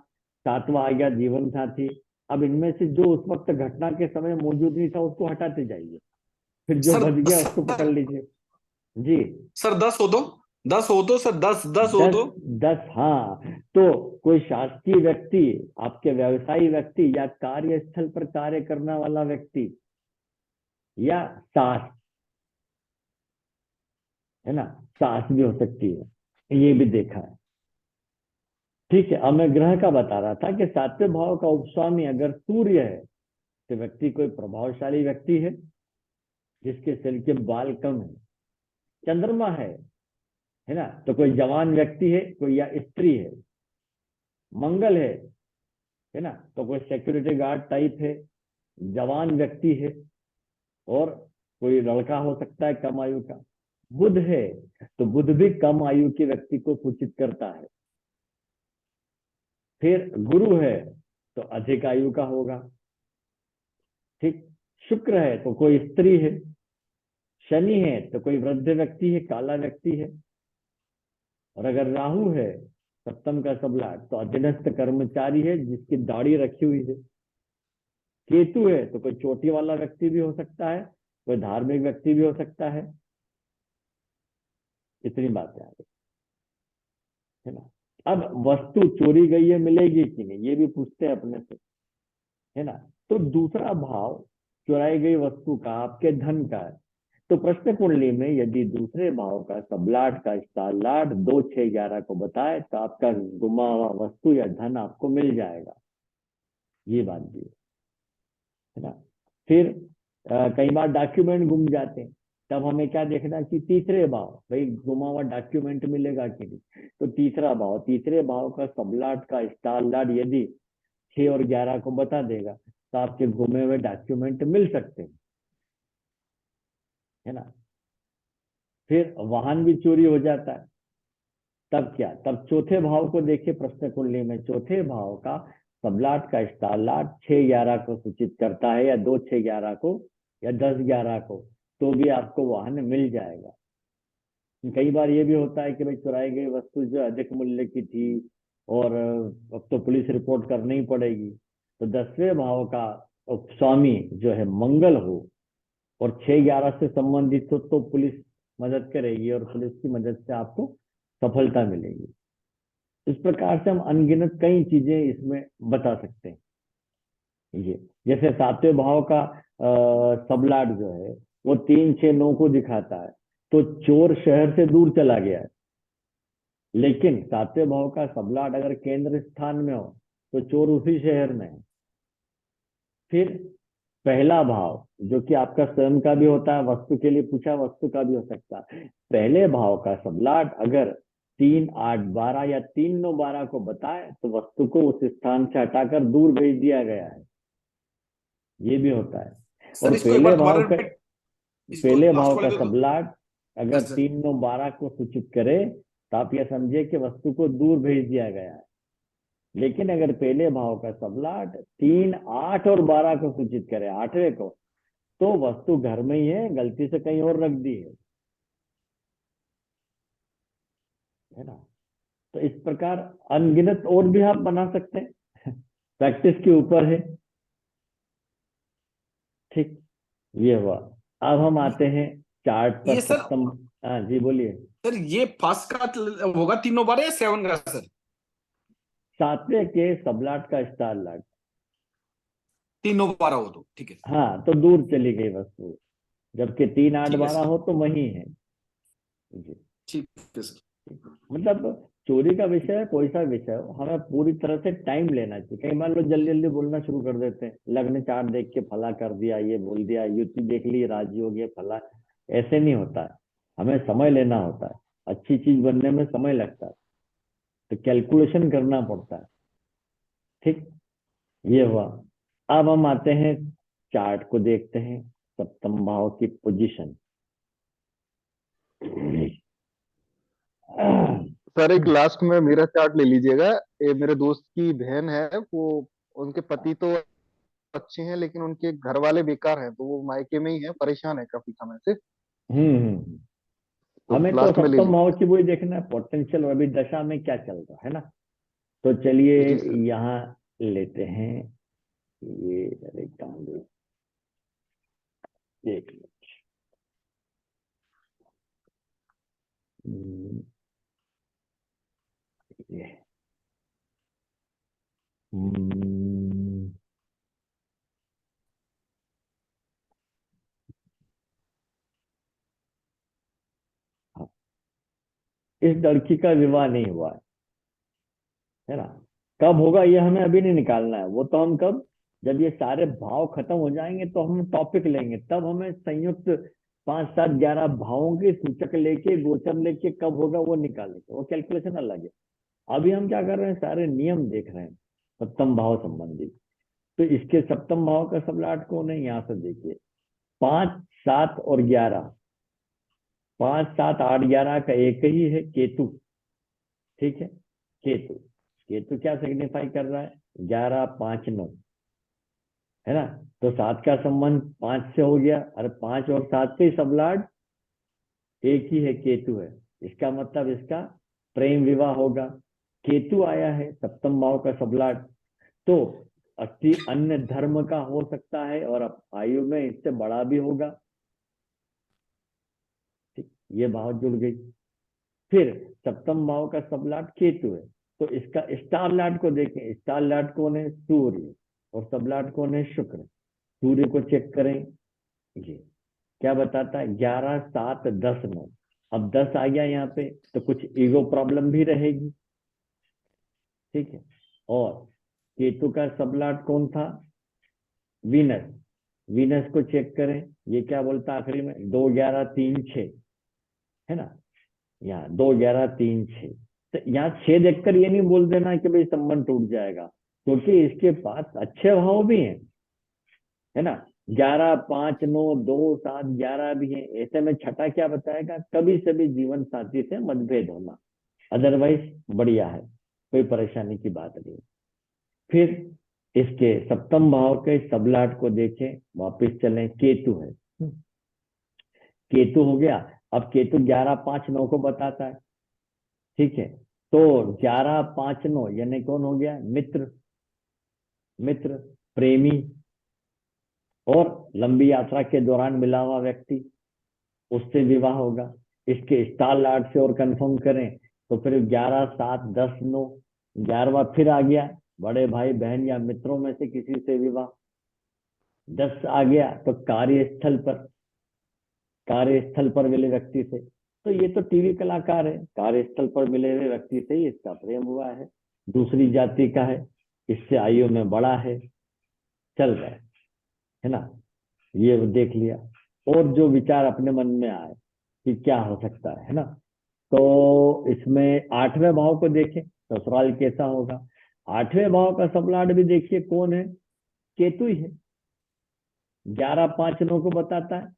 सातवां आ गया जीवन साथी। अब इनमें से जो उस वक्त घटना के समय मौजूद नहीं था उसको हटाते जाइए, फिर जो सर बच गया उसको पकड़ लीजिए। जी। सर 10 हो दो, 10 हो दो सर, 10 हो दस दो। 10 हाँ। तो कोई शासकीय व्यक्ति, आपके व्यवसायी व्यक्ति या कार्यस्थल पर कार्य करने वाला व्यक्ति या सास, है ना, सास भी हो सकती है, ये भी देखा है, ठीक है। अब मैं ग्रह का बता रहा था कि सातवें भाव का उपस्वामी अगर सूर्य है तो व्यक्ति कोई प्रभावशाली व्यक्ति है, जिसके सिर के बाल कम है। चंद्रमा है ना, तो कोई जवान व्यक्ति है, कोई या स्त्री है। मंगल है ना, तो कोई सिक्योरिटी गार्ड टाइप है, जवान व्यक्ति है, और कोई लड़का हो सकता है कम आयु का। बुध है, तो बुध भी कम आयु के व्यक्ति को सूचित करता है। फिर गुरु है, तो अधिक आयु का होगा। ठीक। शुक्र है तो कोई स्त्री है। शनि है तो कोई वृद्ध व्यक्ति है, काला व्यक्ति है। और अगर राहु है सप्तम का सबलाट, तो अधीनस्थ कर्मचारी है जिसकी दाढ़ी रखी हुई है। केतु है तो कोई चोटी वाला व्यक्ति भी हो सकता है, कोई धार्मिक व्यक्ति भी हो सकता है। इतनी बातें आ गई, है ना। अब वस्तु चोरी गई है, मिलेगी कि नहीं, ये भी पूछते हैं अपने से, है ना। तो दूसरा भाव चुराई गई वस्तु का, आपके धन का है। तो प्रश्न कुंडली में यदि दूसरे भाव का सबलाट का स्टारलाट 2, 6, 11 को बताए, तो आपका गुमा हुआ वस्तु या धन आपको मिल जाएगा। ये बात भी है ना। फिर कई बार डॉक्यूमेंट गुम जाते हैं, तब हमें क्या देखना कि तीसरे भाव, भाई गुमा हुआ डॉक्यूमेंट मिलेगा कि नहीं। तो तीसरे भाव का सबलाट का स्टारलाट यदि 6 और 11 को बता देगा, तो आपके गुमे हुए डॉक्यूमेंट मिल सकते हैं, है ना। फिर वाहन भी चोरी हो जाता है, तब क्या, तब चौथे भाव को देखिए प्रश्न कुंडली में। चौथे भाव का सबलाट का स्टारलाट 6, 11 को सूचित करता है, या 2, 6, 11 को, या 10, 11 को, तो भी आपको वाहन मिल जाएगा। कई बार ये भी होता है कि भाई चुराई गई वस्तु जो अधिक मूल्य की थी, और अब तो पुलिस रिपोर्ट करनी ही पड़ेगी। तो 10वें भाव का स्वामी जो है मंगल हो, और 6, 11 से संबंधित हो, तो पुलिस मदद करेगी, और पुलिस की मदद से आपको सफलता मिलेगी। इस प्रकार से हम अनगिनत कई चीजें इसमें बता सकते हैं। ये जैसे 7वें भाव का सबलाट जो है वो 3, 6, 9 को दिखाता है, तो चोर शहर से दूर चला गया है। लेकिन 7वें भाव का सबलाट अगर केंद्र स्थान में हो, तो चोर उसी शहर में है। फिर पहला भाव जो कि आपका स्वयं का भी होता है, वस्तु के लिए पूछा, वस्तु का भी हो सकता है। पहले भाव का सबलाट अगर 3, 8, 12 या 3, 9, 12 को बताए, तो वस्तु को उस स्थान से हटाकर दूर भेज दिया गया है। ये भी होता है। सर और इसको एक बार दोबारा रिपीट, इसको पहले लास्ट भाव वाले का दे दो। सबलाट अगर यस सर। 3, 9, 12 को सूचित करे, तो आप यह समझे कि वस्तु को दूर भेज दिया गया है। लेकिन अगर पहले भाव का सबलाट 3, 8 और 12 को सूचित करे, 8वें को, तो वस्तु घर में ही है, गलती से कहीं और रख दी है ना। तो इस प्रकार अनगिनत और भी आप बना सकते हैं। प्रैक्टिस के ऊपर है। ठीक। ये हुआ। अब हम आते हैं चार्ट पर ये सर, सप्तम। हाँ जी, बोलिए। सर ये फर्स्ट का होगा 3 बार या 7 का सर? 7वें के सबलाट का स्टार लाट। 3 बार हो तो ठीक है। हाँ, तो दूर चली गई वस्तु, जबकि 3, 8, ठीक है 12 सर। हो तो वही है। जी। ठीक है सर। मतलब चोरी का विषय है, कोई सा विषय हो, हमें पूरी तरह से टाइम लेना चाहिए। कई बार लोग जल्दी जल्दी बोलना शुरू कर देते हैं, लग्न चार्ट देख के फला कर दिया, ये बोल दिया, युति देख ली राजी हो गया फला। ऐसे नहीं होता है, हमें समय लेना होता है। अच्छी चीज बनने में समय लगता है, तो कैलकुलेशन करना पड़ता है। ठीक। ये हुआ। अब हम आते हैं चार्ट को देखते हैं, सप्तम भाव की पोजीशन। सर एक लास्ट में मेरा चार्ट ले लीजिएगा। ये मेरे दोस्त की बहन है, वो उनके पति तो अच्छे हैं लेकिन उनके घर वाले बेकार हैं, तो वो मायके में ही है, परेशान है काफी समय से। हम्म। तो हमें तो लास्ट में ले सप्तम भाव लीजिए। की वही देखना है, पोटेंशियल अभी दशा में क्या चल रहा है ना। तो चलिए जी सर। यहाँ लेते हैं। ये अरे कहाँ गई? एक मिनट। हम्म, ये हम्म, हाँ, इस लड़की का विवाह नहीं हुआ है ना। कब होगा ये हमें अभी नहीं निकालना है, वो तो हम कब जब ये सारे भाव खत्म हो जाएंगे तो हम टॉपिक लेंगे, तब हमें संयुक्त 5, 7, 11 भावों के सूचक लेके, गोचर लेके कब होगा वो निकालेंगे, वो कैलकुलेशन अलग है। अभी हम क्या कर रहे हैं, सारे नियम देख रहे हैं सप्तम भाव संबंधी। तो इसके सप्तम भाव का सबलाट कौन है, यहाँ से देखिए 5, 7 और 11। 5, 7, 8, 11 का एक ही है, केतु। ठीक है, केतु। केतु क्या सिग्निफाई कर रहा है, 11, 5, 9, है ना। तो 7 का संबंध 5 से हो गया, अरे 5 और 7 से सबलाट एक ही है, केतु है। इसका मतलब इसका प्रेम विवाह होगा। केतु आया है सप्तम भाव का सबलाट, तो अति अन्य धर्म का हो सकता है और आयु में इससे बड़ा भी होगा। ठीक, ये भाव जुड़ गई। फिर सप्तम भाव का सबलाट केतु है, तो इसका स्टार लाट को देखें, स्टार लाट कौन है, सूर्य, और सबलाट कौन है, शुक्र। सूर्य को चेक करें, ये क्या बताता है, 11, 7, 10, 9। अब 10 आ गया यहाँ पे, तो कुछ ईगो प्रॉब्लम भी रहेगी। ठीक है, और केतु का सबलाट कौन था, वीनस। वीनस को चेक करें, ये क्या बोलता है आखिरी में, 2, 11, 3, 6, है ना। यहाँ 2, 11, 3, 6। तो यहाँ 6 देखकर ये नहीं बोल देना कि भाई संबंध टूट जाएगा, क्योंकि इसके पास अच्छे भाव भी हैं, है ना। 11, 5, 9, 2, 7, 11 भी है। ऐसे में छठा क्या बताएगा, कभी सभी जीवन साथी से मतभेद होना, अदरवाइज बढ़िया है, कोई परेशानी की बात नहीं। फिर इसके सप्तम भाव के सबलाट को देखें, वापिस चलें, केतु है। केतु हो गया। अब केतु 11, 5, 9 को बताता है। ठीक है, तो 11, 5, 9 यानी कौन हो गया, मित्र। मित्र, प्रेमी, और लंबी यात्रा के दौरान मिला हुआ व्यक्ति, उससे विवाह होगा। इसके स्टार लार्ड से और कंफर्म करें तो फिर 11, 7, 10, 9, 11वां फिर आ गया, बड़े भाई बहन या मित्रों में से किसी से विवाह। 10 आ गया तो कार्यस्थल पर मिले व्यक्ति से। तो ये तो टीवी कलाकार है, कार्यस्थल पर मिले हुए व्यक्ति से ही इसका प्रेम हुआ है, दूसरी जाति का है, इससे आयु में बड़ा है, चल रहा है ना। ये देख लिया, और जो विचार अपने मन में आए कि क्या हो सकता है ना। तो इसमें 8वें भाव को देखें, ससुराल कैसा होगा। 8वें भाव का सबलाट भी देखिए कौन है, केतु ही है। 11, 5, 9 को बताता है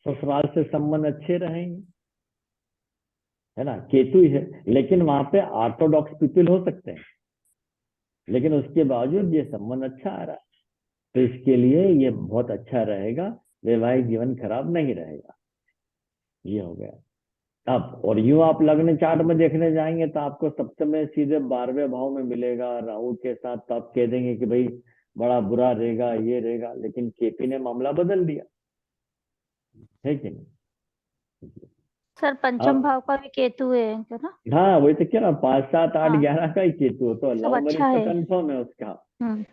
ससुराल से संबंध अच्छे रहेंगे, है ना, केतु ही है। लेकिन वहां पे ऑर्थोडॉक्स पीपल हो सकते हैं, लेकिन उसके बावजूद ये संबंध अच्छा आ रहा है, तो इसके लिए ये बहुत अच्छा रहेगा, वैवाहिक जीवन खराब नहीं रहेगा। ये हो गया। अब और यूं आप लग्न चार्ट में देखने जाएंगे तो आपको सप्तम सीधे 12वें भाव में मिलेगा राहु के साथ, तो आप कह देंगे कि भाई बड़ा बुरा रहेगा, ये रहेगा, लेकिन केपी ने मामला बदल दिया, है कि नहीं। सर पंचम अब भाव का भी केतु है क्या ना? हाँ, वही तो क्या ना, 5, 7, 8, हाँ 11 का ही केतु, तो सब लव अच्छा मैरिज तो है। कंफर्म है उसका। हम्म।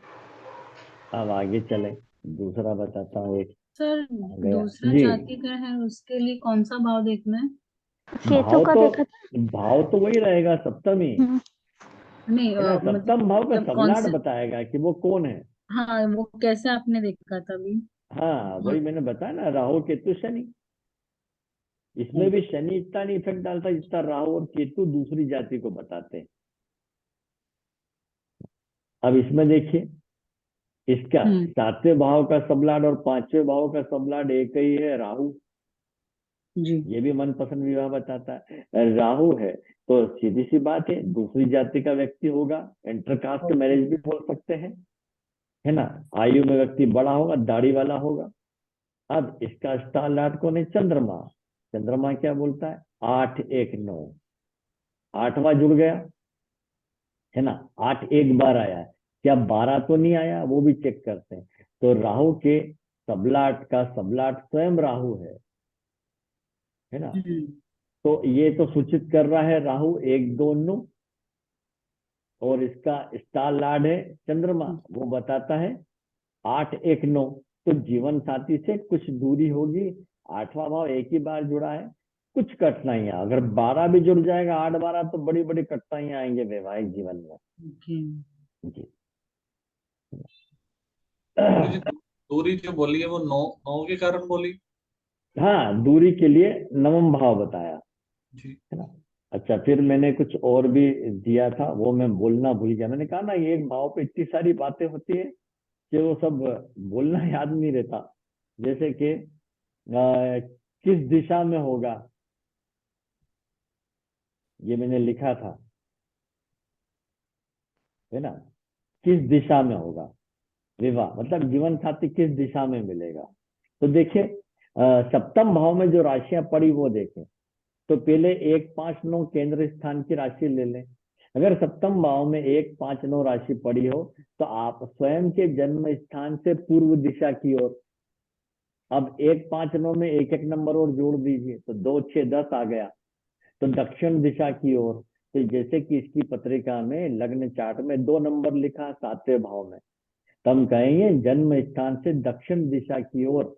अब आगे चले, दूसरा बताता हूँ एक सर आ गया दूसरा जी। जाति ग्रह है, उसके लिए कौन सा भाव देखना है? केतु का देखा था। भाव तो वही रहेगा, सप्तमी, हम्म। नहीं है ना। सप्तम भाव का मतलब कौन सबलाट से? बताएगा कि वो कौन है। हाँ वो कैसे आपने देखा था अभी? हाँ, वही मैंने बताया ना, राहु केतु शनि। इसमें भी शनि इतना नहीं इफेक्ट डालता जितना राहु और केतु दूसरी जाति को बताते हैं। अब इसमें देखिए, इसका हम्म 7वें भाव का सबलाट और 5वें भाव का सबलाट एक ही है, राहु। जी। ये भी मनपसंद विवाह बताता है। राहु है तो सीधी सी बात है, दूसरी जाति का व्यक्ति होगा, इंटरकास्ट ओके। मैरिज भी बोल सकते हैं, है ना। आयु में व्यक्ति बड़ा होगा, दाढ़ी वाला होगा। अब इसका स्टार लाट कौन है, चंद्रमा। चंद्रमा क्या बोलता है, 8, 1, 9, 8वां जुड़ गया, है ना। 8 एक बार आया है, क्या 12 तो नहीं आया, वो भी चेक करते हैं। तो राहु के सबलाट का सबलाट स्वयं राहु है ना। हम्म तो ये तो सूचित कर रहा है राहु 1, 2, 9, और इसका स्टार लार्ड है चंद्रमा, वो बताता है 8, 1, 9। तो जीवन साथी से कुछ दूरी होगी, 8वां भाव एक ही बार जुड़ा है, कुछ कठिनाइयां, अगर 12 भी जुड़ जाएगा, 8, 12, तो बड़ी बड़ी कठिनाइयां आएंगे वैवाहिक जीवन में। ओके। जी। गुरु जी दूरी जो बोली है वो नौ नौ के कारण बोली। हाँ, दूरी के लिए नवम भाव बताया, जी। है ना। अच्छा, फिर मैंने कुछ और भी दिया था, वो मैं बोलना भूल गया। मैंने कहा ना, ये एक भाव पे इतनी सारी बातें होती है कि वो सब बोलना याद नहीं रहता। जैसे कि किस दिशा में होगा, ये मैंने लिखा था, है ना। किस दिशा में होगा विवाह, मतलब जीवन साथी किस दिशा में मिलेगा। तो देखिए, सप्तम भाव में जो राशियां पड़ी वो देखें। तो पहले 1 5 9 केंद्र स्थान की राशि ले लें। अगर सप्तम भाव में 1 5 9 राशि पड़ी हो, तो आप स्वयं के जन्म स्थान से पूर्व दिशा की ओर, अब 1 5 9 में एक एक नंबर और जोड़ दीजिए, तो 2 6 10 आ गया, तो दक्षिण दिशा की ओर। तो जैसे कि इसकी पत्रिका में लग्न चार्ट में 2 नंबर लिखा 7वें भाव में, तो हम कहेंगे जन्म स्थान से दक्षिण दिशा की ओर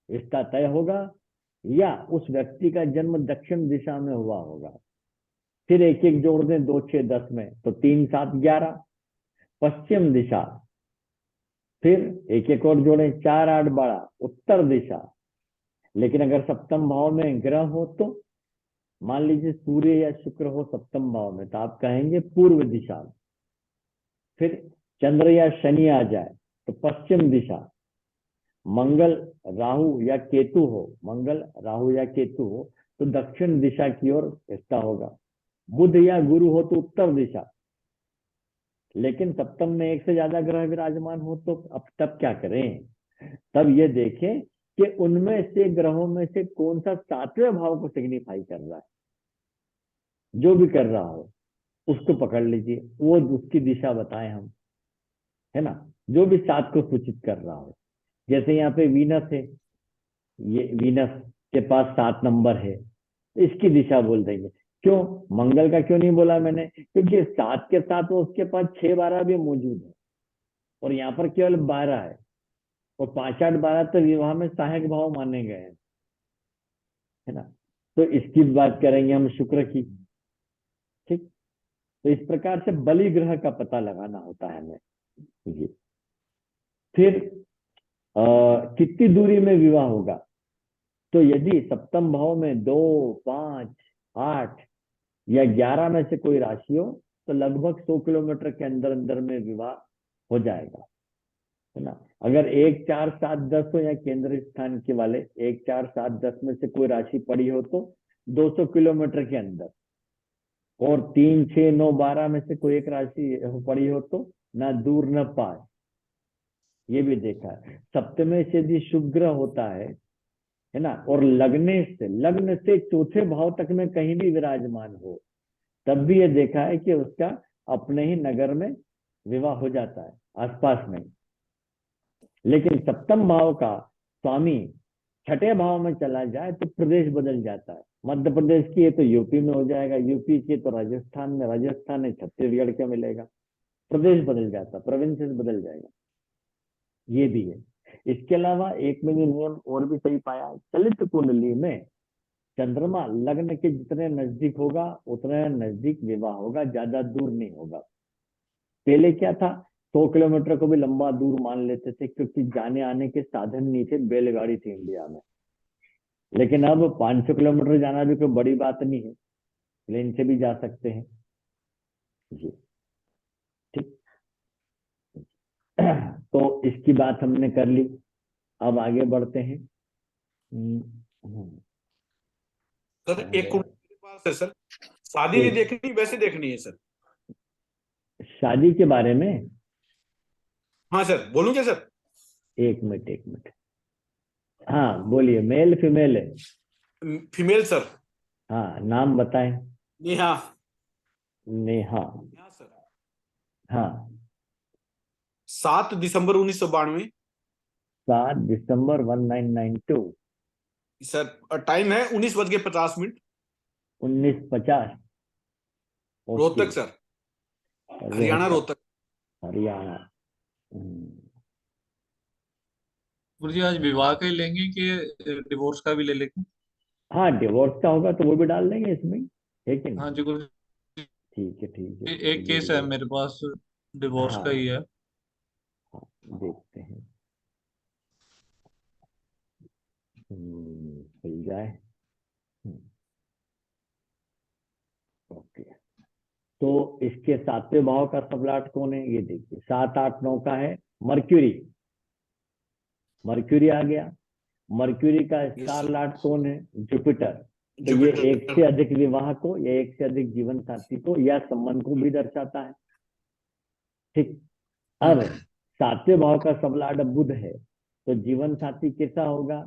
रिश्ता तय होगा, या उस व्यक्ति का जन्म दक्षिण दिशा में हुआ होगा। फिर एक एक जोड़ दें, 2 6 10 में, तो 3 7 11 पश्चिम दिशा। फिर एक एक और जोड़ें, 4 8 12 उत्तर दिशा। लेकिन अगर सप्तम भाव में ग्रह हो, तो मान लीजिए सूर्य या शुक्र हो सप्तम भाव में, तो आप कहेंगे पूर्व दिशा। फिर चंद्र या शनि आ जाए तो पश्चिम दिशा। मंगल राहु या केतु हो, मंगल राहु या केतु हो तो दक्षिण दिशा की ओर रिश्ता होगा। बुध या गुरु हो तो उत्तर दिशा। लेकिन सप्तम में एक से ज्यादा ग्रह विराजमान हो तो अब तब क्या करें? तब ये देखें कि उनमें से ग्रहों में से कौन सा 7वें भाव को सिग्निफाई कर रहा है। जो भी कर रहा हो उसको पकड़ लीजिए, वो उसकी दिशा बताएं हम, है ना। जो भी 7 को सूचित कर रहा हो। जैसे यहाँ पे वीनस है, ये वीनस के पास 7 नंबर है, तो इसकी दिशा बोल देंगे। क्यों मंगल का क्यों नहीं बोला मैंने? क्योंकि 7 के साथ वो उसके पास 6 12 भी मौजूद है, और यहाँ पर केवल 12 है, और 5 8 12 तो विवाह में सहायक भाव माने गए हैं, है ना। तो इसकी बात करेंगे हम शुक्र की। ठीक, तो इस प्रकार से बलि ग्रह का पता लगाना होता है हमें। जी। फिर कितनी दूरी में विवाह होगा? तो यदि सप्तम भाव में 2 5 8 या 11 में से कोई राशि हो, तो लगभग 100 किलोमीटर के अंदर अंदर में विवाह हो जाएगा, है ना। अगर 1 4 7 10 हो, या केंद्र स्थान के वाले 1 4 7 10 में से कोई राशि पड़ी हो, तो 200 किलोमीटर के अंदर। और 3 6 9 12 में से कोई एक राशि पड़ी हो, तो ना दूर न पास। ये भी देखा है। सप्तमे से यदि शुभ ग्रह होता है ना, और लग्न से चौथे भाव तक में कहीं भी विराजमान हो, तब भी ये देखा है कि उसका अपने ही नगर में विवाह हो जाता है, आसपास में। लेकिन सप्तम भाव का स्वामी 6ठे भाव में चला जाए तो प्रदेश बदल जाता है। मध्य प्रदेश की है तो यूपी में हो जाएगा, यूपी की तो राजस्थान में, राजस्थान है छत्तीसगढ़ के मिलेगा। प्रदेश बदल जाता, प्रोविंसेस बदल जाएगा। ये भी है। इसके अलावा एक मैंने नियम और भी सही पाया, चलित कुंडली में चंद्रमा लग्न के जितने नजदीक होगा उतने नजदीक विवाह होगा, ज्यादा दूर नहीं होगा। पहले क्या था, 100 किलोमीटर को भी लंबा दूर मान लेते थे, क्योंकि जाने आने के साधन नहीं थे, बैलगाड़ी थी इंडिया में। लेकिन अब 500 किलोमीटर जाना भी कोई बड़ी बात नहीं है, प्लेन से भी जा सकते हैं। जी। ठीक। तो इसकी बात हमने कर ली। अब आगे बढ़ते हैं। सर एक कुंडली मेरे पास है सर, शादी नहीं देखनी, वैसे देखनी है सर। शादी के बारे में? हाँ सर, बोलूं क्या सर? एक मिनट। हाँ बोलिए, मेल फीमेल है? Female sir. हाँ, नाम बताएं। नेहा। नेहा। नेहा सर। हाँ। 7 दिसंबर 1992। 7 दिसंबर 1992। सर टाइम है 19:50। 1950। ओके। रोहतक सर, हरियाणा रोहतक, रोहतक। हरियाणा। गुरु जी आज विवाह का ही लेंगे कि डिवोर्स का भी ले लेंगे? हाँ, डिवोर्स का होगा तो वो भी डाल देंगे इसमें, है कि हाँ नहीं? जी गुरु जी। ठीक है, ठीक है, एक ये केस भी है देख। मेरे पास, डिवोर्स का ही हाँ, है। हाँ, देखते हैं। खुल जाए। ओके, तो इसके सातवें भाव का सबलाट कौन है? ये देखिए, 7, 8, 9 का है मर्क्यूरी। मर्क्यूरी आ गया। मर्क्यूरी का यस स्टार सर। लॉर्ड कौन है? जुपिटर। तो ये एक से जुपिटर। अधिक विवाह को या एक से अधिक जीवन साथी को या संबंध को भी दर्शाता है। ठीक। अब सातवें भाव का सबलाट बुध है, तो जीवन साथी कैसा होगा?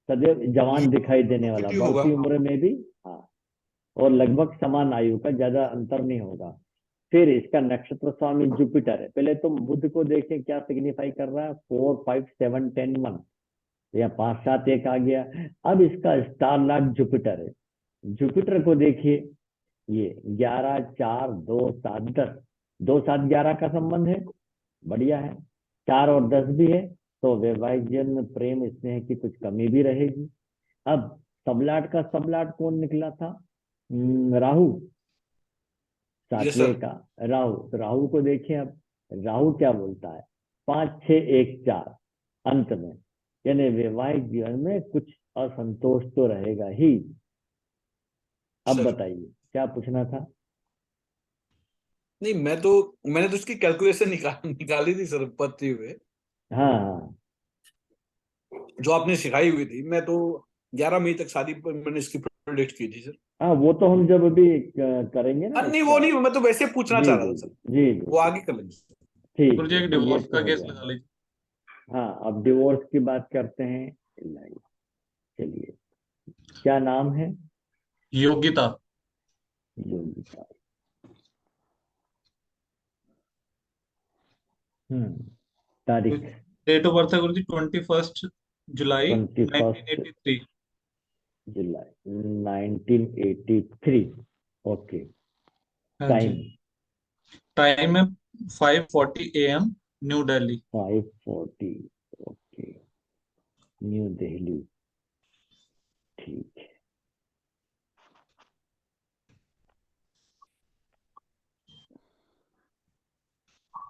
सदैव जवान दिखाई देने वाला, पॉजिटिव होगा। बढ़ती उम्र में भी। हाँ, और लगभग समान आयु का, ज्यादा अंतर नहीं होगा। फिर इसका नक्षत्र स्वामी जुपिटर है। पहले तो बुध को देखें क्या सिग्निफाई कर रहा है। 4, 5, 7, 10, 1 या 5, 7, 1 आ गया। अब इसका स्टार लॉर्ड जुपिटर है। जुपिटर को देखिए, ये 11, 4, 2, 7, 10, 2, 7, 11 का संबंध है, बढ़िया है। 4 और 10 भी है, तो वैवाहिक जीवन में प्रेम स्नेह की कुछ कमी भी रहेगी। अब सबलाट का सबलाट कौन निकला था? राहु। यस सातवें सर। का राहु। तो राहु को देखें अब, राहु क्या बोलता है? 5, 6, 1, 4 अंत में, यानी वैवाहिक जीवन में कुछ असंतोष तो रहेगा ही। अब सर बताइए क्या पूछना था? नहीं, मैंने तो इसकी कैलकुलेशन निकाली थी सर पढ़ते हुए, हाँ हाँ जो आपने सिखाई हुई थी। मैं तो 11 मई तक शादी पर मैंने इसकी प्रोडिक्ट की थी सर। हाँ, वो तो हम जब अभी करेंगे ना नहीं वो इसका। नहीं, मैं तो वैसे पूछना जी चाह रहा जी था सर। जी जी वो जी, आगे कर लेंगे। ठीक गुरुजी है, एक तो ये डिवोर्स तो का हो केस गया। लगा लीजिए। हाँ, अब डिवोर्स की बात करते हैं। लाइए, चलिए, क्या नाम है? योग्यता। योगिता। तारीख? डेट ऑफ बर्थ है गुरुजी 21 जुलाई 21 1983। जुलाई 1983। ओके। हाँ जी। टाइम? टाइम है 5:40 AM, new Delhi. 5:40। Okay, new Delhi. ठीक है।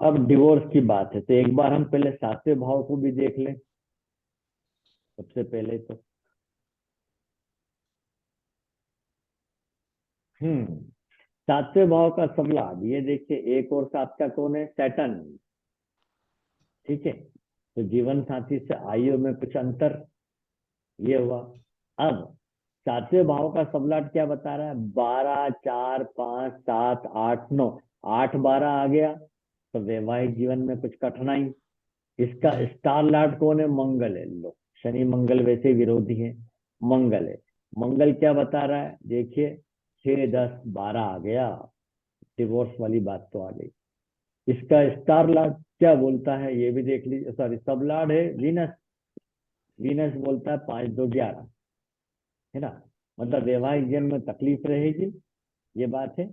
अब डिवोर्स की बात है, तो एक बार हम पहले सातवें भाव को भी देख लें सबसे पहले तो। सातवें भाव का सब लाभ ये देखिए, 1 और 7 का कौन है? सैटर्न। ठीक है, तो जीवन साथी से आयु में कुछ अंतर, ये हुआ। अब सातवें भाव का सबलाट क्या बता रहा है? 12, 4, 5, 7, 8, 9, 8, 12 आ गया, तो वैवाहिक जीवन में कुछ कठिनाई। इसका स्टार लॉर्ड कौन है? मंगल है। लो, शनि मंगल वैसे विरोधी है, मंगल है। मंगल क्या बता रहा है? देखिए, 6, 10, 12 आ गया, डिवोर्स वाली बात तो आ गई। इसका स्टार लॉर्ड क्या बोलता है ये भी देख लीजिए। सॉरी, सब लॉर्ड है वीनस। वीनस बोलता है 5, 2, 11, है ना। मतलब वैवाहिक जीवन में तकलीफ रहेगी, ये बात है,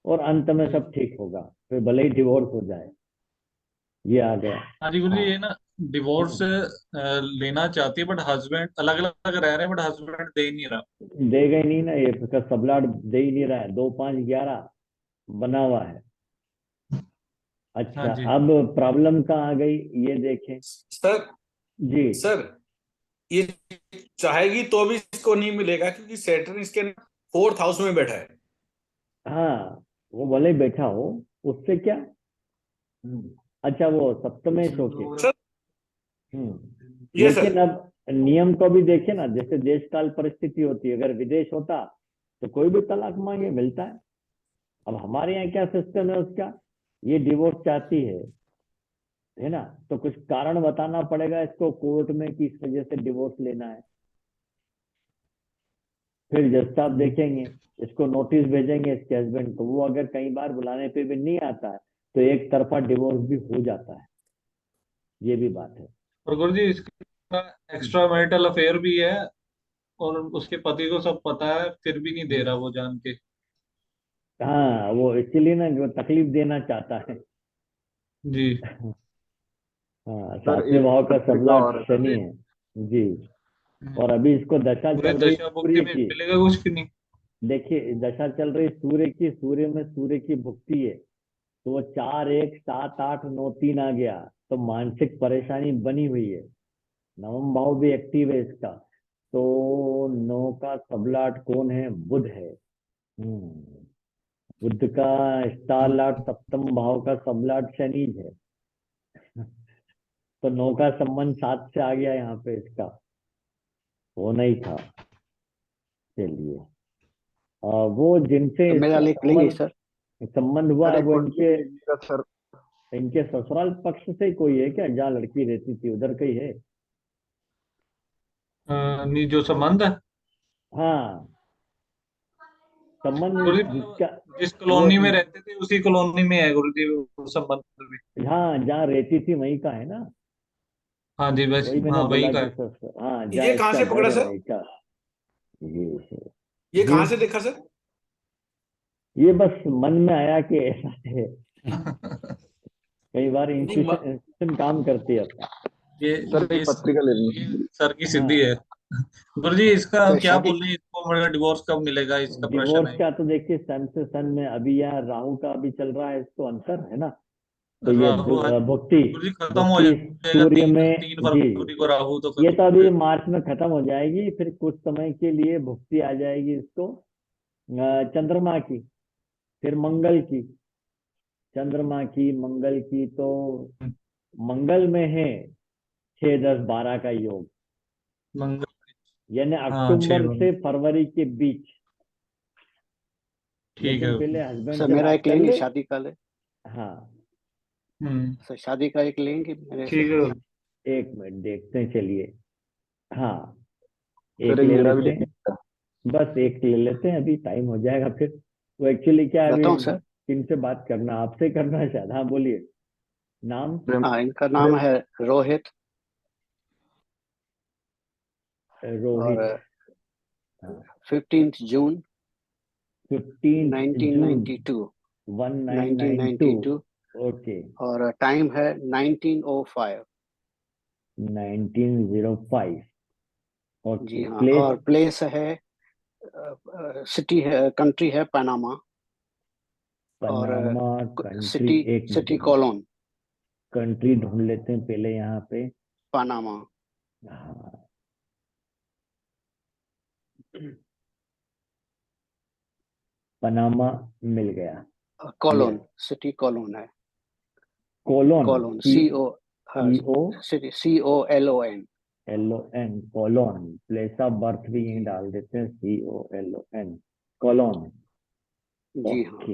और अंत में सब ठीक होगा, फिर भले ही डिवोर्स हो जाए। ये आ गया। हाँ जी गुरुजी, हाँ, ये ना डिवोर्स लेना चाहती है, बट हस्बैंड अलग अलग रह रहे हैं, बट हस्बैंड दे ही नहीं रहा। देगा ही नहीं ना, ये इसका सबलाट दे ही नहीं रहा है। 2, 5, 11 बना हुआ है। हाँ अच्छा, जी। अब प्रॉब्लम कहाँ आ गई ये देखें। सर जी। सर ये चाहेगी तो भी इसको नहीं मिलेगा, क्योंकि सैटर्न इसके 4th हाउस में बैठा है। हाँ, वो भले ही बैठा हो, उससे क्या। अच्छा, वो सप्तमेश होके। सर ये लेकिन सर। अब नियम को भी देखे ना, जैसे देश काल परिस्थिति होती है, अगर विदेश होता तो कोई भी तलाक मांगे मिलता है। अब हमारे यहाँ क्या सिस्टम है उसका? ये डिवोर्स चाहती है ना, तो कुछ कारण बताना पड़ेगा इसको कोर्ट में कि इस वजह से डिवोर्स लेना है। फिर जज साहब देखेंगे, इसको नोटिस भेजेंगे इसके हस्बैंड को, वो अगर कई बार बुलाने पे भी नहीं आता है तो एक तरफा डिवोर्स भी हो जाता है। ये भी बात है। और गुरुजी इसका एक्स्ट्रा मैरिटल अफेयर भी है, और उसके पति को सब पता है, फिर भी नहीं दे रहा वो जान के। हाँ, वो इसलिए ना जो तकलीफ देना चाहता है। जी। हाँ, सर सातवें एक भाव का पत्रिका सबलाट और है शनि सर। है। जी। और अभी इसको दशा पूरे चल रही है दशा भुक्ति सूर्य में की। मिलेगा कुछ कि नहीं? देखिए, दशा चल रही है सूर्य की, सूर्य में सूर्य की भुक्ति है। तो वो 4 1 7 8 9 3 आ गया, तो मानसिक परेशानी बनी हुई है। नवम भाव भी एक्टिव है इसका। तो 9 का सबलाट कौन है? बुध है। बुध का स्टार लाट सप्तम भाव का सबलाट शनि है। तो 9 का संबंध 7 से आ गया यहाँ पे, इसका होना ही था। चलिए, वो जिनसे तो मेरा इसका लिख लेंगे संबंध सर। संबंध हुआ सर है, एक वो बार इनके लीजिएगा सर। इनके ससुराल पक्ष से कोई है क्या? जहाँ लड़की रहती थी उधर कहीं है? नहीं, जो संबंध है हाँ, संबंध गुरुजी, जिसका मतलब जिस वो, कॉलोनी में रहते थे उसी कॉलोनी में है गुरुजी वो संबंध भी। हाँ जहाँ रहती थी वहीं का है ना? हाँ जी, बस वही मैंने हाँ बोला वही का कि है। हाँ, जहाँ ये कहाँ इसका से घर पकड़ा है सर? वहीं का। ये है। ये ये कहाँ से देखा सर? ये बस मन में आया कि ऐसा है। कई बार नहीं इंट्यूशन काम करती है अपना। ये सर ये एक पत्रिका ले ये लीजिए। सर की सिद्धि हाँ, है। गुरुजी, इसका तो क्या शादी बोल रहे हैं, इसको मतलब डिवोर्स कब मिलेगा, इसका प्रश्न डिवोर्स है। का तो देखिए सन से सन में अभी यहाँ राहु का अभी चल रहा है, इसको अंतर है ना। तो ये राहु आज भुक्ति गुरुजी खत्म हो भुक्ति जाएगा, सूर्य तीन में। तीन जी, फरवरी को राहु तो ये खत्म तो हो अभी जाएगा। मार्च में खत्म हो जाएगी, फिर कुछ समय के लिए भुक्ति आ जाएगी इसको चंद्रमा की, फिर मंगल की। चंद्रमा की, मंगल की, तो मंगल में है 6 10 12 का योग, मंगल। यानी हाँ, अक्टूबर से फरवरी के बीच। ठीक लेकिन है। पहले हस्बैंड सर से मेरा बात एक कर लेंगे ले। शादी का ले। हाँ, सर शादी का एक लेंगे मेरे से। ठीक है। एक मिनट देखते हैं, चलिए। हाँ, सर एक एक ले मेरा भी लेते ले हैं। लीजिएगा। बस एक ले लेते हैं, अभी टाइम हो जाएगा फिर। तो एक्चुअली क्या है, अभी बताऊं सर? किन से बात करना? आपसे करना है शायद। हाँ बोलिए। नाम? प्रेम हाँ, इनका नाम प्रेम है रोहित। और रोहित। हाँ, 15 जून 15 जून 1992। 1992। 1992। ओके, और टाइम है 1905। 1905। जी ओके, हाँ। प्लेस? और प्लेस है, सिटी है, कंट्री है पनामा। और पनामा कंट्री? सिटी एक सिटी मिनट, कोलोन कंट्री ढूंढ लेते हैं पहले यहाँ पे। पनामा। हाँ, पनामा मिल गया। कोलोन, यस, सिटी कोलोन है। कोलोन। Colon C CO। हाँ, C O city COLON। L O N, Colon. Place of birth भी यहीं जी डाल देते हैं, COLON, कोलोन। जी हाँ, ओके,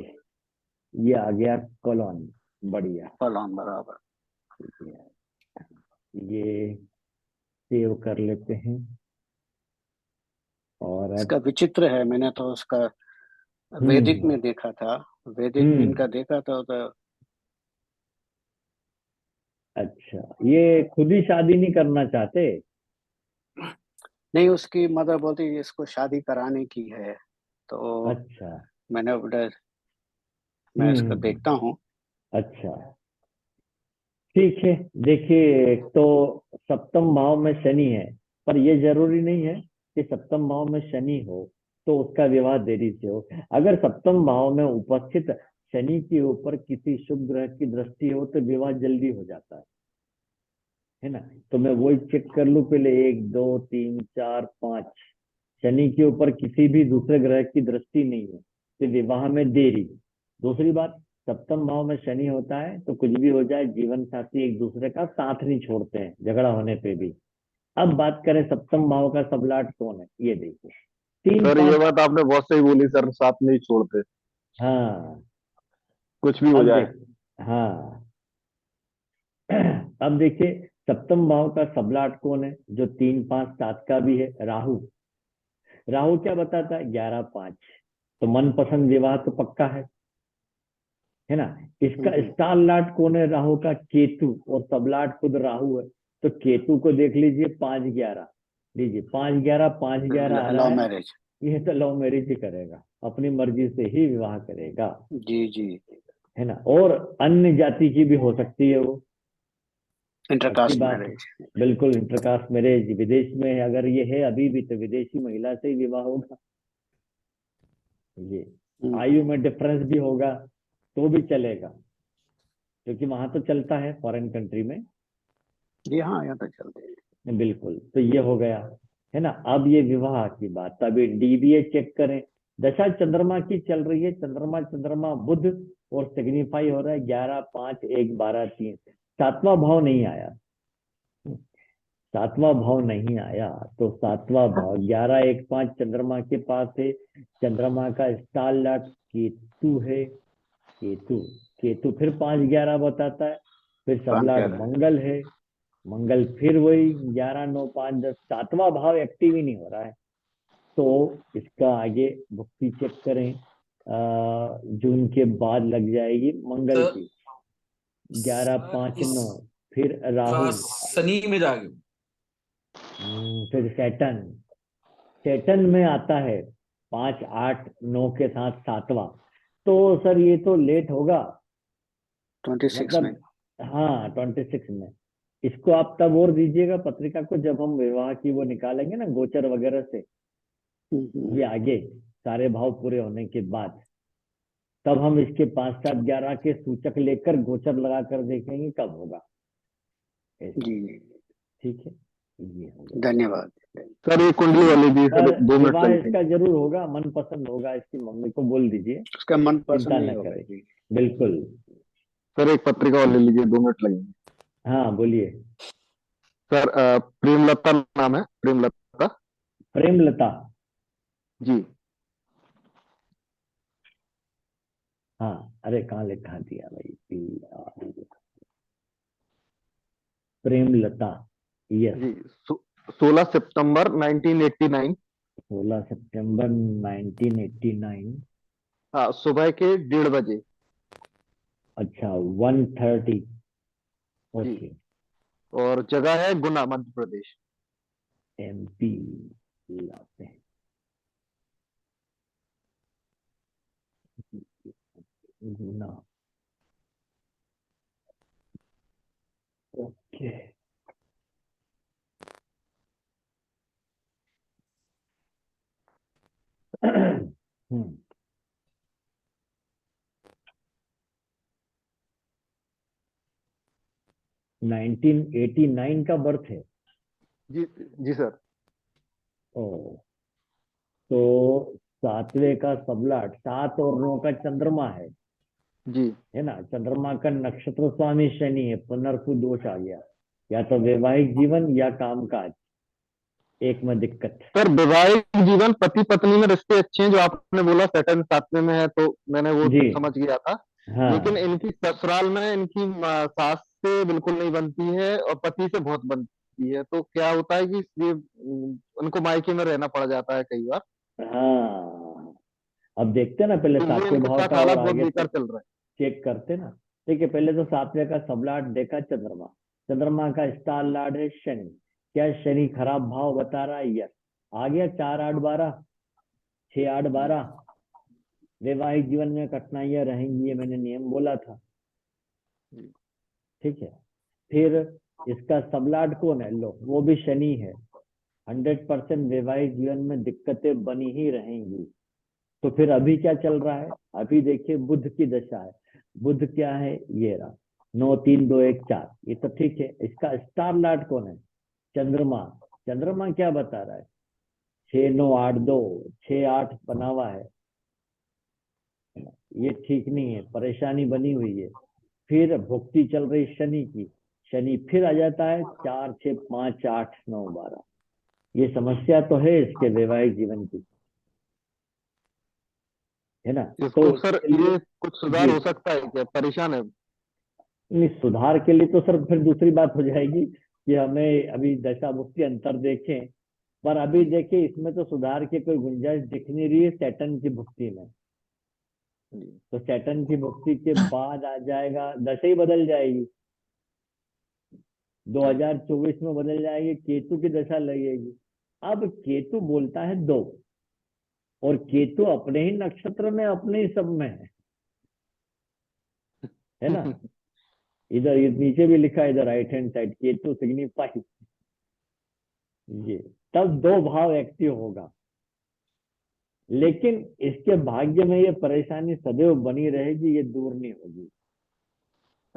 ये आ गया कोलोन। बढ़िया। कोलोन बराबर। ये सेव कर लेते हैं। और अब इसका विचित्र है, मैंने तो उसका वैदिक हम्म में देखा था। वैदिक में हम्म इनका देखा था तो अच्छा, ये खुद ही शादी नहीं करना चाहते? नहीं, उसकी मदर बोलती है इसको शादी कराने की है। तो अच्छा। मैंने बोला मैं इसको हम्म देखता हूँ। अच्छा, ठीक है। देखिए, तो सप्तम भाव में शनि है, पर यह जरूरी नहीं है कि सप्तम भाव में शनि हो तो उसका विवाह देरी से हो। अगर सप्तम भाव में उपस्थित शनि के ऊपर किसी शुभ ग्रह की दृष्टि हो तो विवाह जल्दी हो जाता है ना। तो मैं वही चेक कर लूं पहले, 1 2 3 4 5। शनि के ऊपर किसी भी दूसरे ग्रह की दृष्टि नहीं है तो विवाह में देरी। दूसरी बात, सप्तम भाव में शनि होता है तो कुछ भी हो जाए जीवन साथी एक दूसरे का साथ नहीं छोड़ते हैं, झगड़ा होने पे भी। अब बात करें सप्तम भाव का सबलाट कौन है, ये देखिए। तीन सर ये पांच बात आपने बहुत सही बोली सर, साथ नहीं छोड़ते, हाँ, कुछ भी हो अब जाए। देख, हाँ, अब देखिए, सप्तम भाव का सबलाट कौन है जो 3 5 7 का भी है? राहु। राहु क्या बताता है? 11 5। तो मनपसंद विवाह तो पक्का है ना। इसका हम्म। स्टार लाट कौन है राहु का? केतु। और सबलाट खुद राहु है। तो केतु को देख लीजिए, 5 11। लीजिए, 5 11 5 11 आ रहा लव है। मैरिज। ये तो लव मैरिज ही करेगा, अपनी मर्जी से ही विवाह करेगा, जी जी। है ना। और अन्य जाति की भी हो सकती है वो, अच्छी इंटरकास्ट बात है। मैरिज। बिल्कुल, इंटरकास्ट मैरिज विदेश में अगर ये है अभी भी तो विदेशी महिला से ही विवाह होगा। ये आयु में डिफरेंस भी होगा तो भी चलेगा, क्योंकि वहां तो चलता है फॉरेन कंट्री में। जी हाँ, यहाँ तक चलते हैं। बिल्कुल, तो ये हो गया, है ना। अब ये विवाह की बात, अभी डीबीए चेक करें। दशा चंद्रमा की चल रही है, चंद्रमा चंद्रमा बुध, और सिग्निफाई हो रहा है 11 5 1 12 3। सातवां भाव नहीं आया, सातवां भाव नहीं आया, तो सातवां भाव 11 1 5 चंद्रमा के पास है। चंद्रमा का स्टार लॉर्ड केतु है, केतु, केतु फिर 5 11 बताता है। फिर पाँच सबलाट ग्यारह। मंगल है, मंगल फिर वही 11 9 5 10। सातवां भाव एक्टिव ही नहीं हो रहा है, तो इसका आगे भुक्ति चेक करें। जून के बाद लग जाएगी मंगल सर की, 11 5 9। फिर राहु, शनि में जागे। फिर सैटर्न, सैटर्न में आता है 5 8 9 के साथ सातवां। तो सर ये तो लेट होगा, 26 में। मतलब हाँ 26 में। इसको आप तब और दीजिएगा पत्रिका को जब हम विवाह की वो निकालेंगे ना गोचर वगैरह से, ये आगे सारे भाव पूरे होने के बाद, तब हम इसके 5 7 11 के सूचक लेकर गोचर लगा कर देखेंगे कब होगा ऐसा। जी जी, ठीक है, ये हो गया। धन्यवाद। सर ये कुंडली वाली भी सर सर 2 मिनट विवाह लगेंगे। इसका जरूर होगा, मन पसंद होगा, इसकी मम्मी को बोल दीजिए, उसका मन चिंता पसंद नहीं न होगा करे। जी। बिल्कुल। सर एक पत्रिका और ले लीजिए, 2 मिनट लगेंगे। हाँ बोलिए। सर प्रेमलता नाम है, प्रेमलता। प्रेमलता, जी। हाँ अरे कहाँ लिखा दिया भाई, प्रेमलता, यस। जी 16 सितंबर 1989। 16 सितंबर 1989। हाँ, सुबह के 1:30 बजे। अच्छा 1:30। जी। ओके। और जगह है गुना, मध्य प्रदेश। MP लाते हैं, गुना। ओके। हम्म 1989 का बर्थ है। जी जी सर। ओ, तो सातवें का सबलाट, 7 और 9 का चंद्रमा जी है ना। चंद्रमा का नक्षत्र स्वामी शनि है, पुनर्फु दोष आ गया, या तो वैवाहिक जीवन या कामकाज, एक में दिक्कत। सर, वैवाहिक जीवन, पति पत्नी में रिश्ते अच्छे हैं, जो आपने बोला सैटर्न 7वें में है, तो मैंने वो जी समझ गया था। लेकिन हाँ इनकी ससुराल में इनकी सास से बिल्कुल नहीं बनती है और पति से बहुत बनती है, तो क्या होता है कि ये उनको मायके में रहना पड़ जाता है कई बार। हाँ, अब देखते हैं ना, पहले तो वो सातवें इनके भाव साथ का और हालात बहुत आगे बेकार तक चल रहे चेक करते ना। ठीक है, पहले तो सातवें का सबलाट देखा चंद्रमा, चंद्रमा का स्टार लॉर्ड है शनि। क्या शनि खराब भाव बता रहा है? यस। आ गया 4 8 12, 6 8 12। वैवाहिक जीवन में कठिनाइयां रहेंगी, ये मैंने नियम बोला था। हैं। ठीक है, फिर इसका सबलाट कौन है? लो, वो भी शनि है। 100% वैवाहिक जीवन में दिक्कतें बनी ही रहेंगी। तो फिर अभी क्या चल रहा है? अभी देखिए बुध की दशा है। बुध क्या है? ये रहा, 9 3 2 1 4। ये तो ठीक है। इसका स्टार लॉर्ड कौन है? चंद्रमा। चंद्रमा क्या बता रहा है? 6 9 8 2, 6 8 बना हुआ है। ये ठीक नहीं है, परेशानी बनी हुई है। फिर भुक्ति चल रही शनि की, शनि फिर आ जाता है 4 6 5 8 9 12। ये समस्या तो है इसके वैवाहिक जीवन की, है ना। तो इसको सर इसके लिए ये कुछ सुधार जी, हो सकता है क्या? परेशान है। नहीं सुधार के लिए तो सर फिर दूसरी बात हो जाएगी कि हमें अभी दशा भुक्ति अंतर देखें। पर अभी देखिए इसमें तो सुधार की कोई गुंजाइश दिख नहीं रही है सैटर्न की भुक्ति में। जी तो सैटर्न की भुक्ति के बाद आ जाएगा, दशा ही बदल जाएगी, 2024 में बदल जाएगी, केतु की दशा लगेगी। अब केतु बोलता है 2, और केतु अपने ही नक्षत्र में, अपने ही सब में है ना। इधर नीचे भी लिखा है, इधर right hand side, Ketu signify ये। तब 2 भाव एक्टिव होगा, लेकिन इसके भाग्य में ये परेशानी सदैव बनी रहेगी, ये दूर नहीं होगी।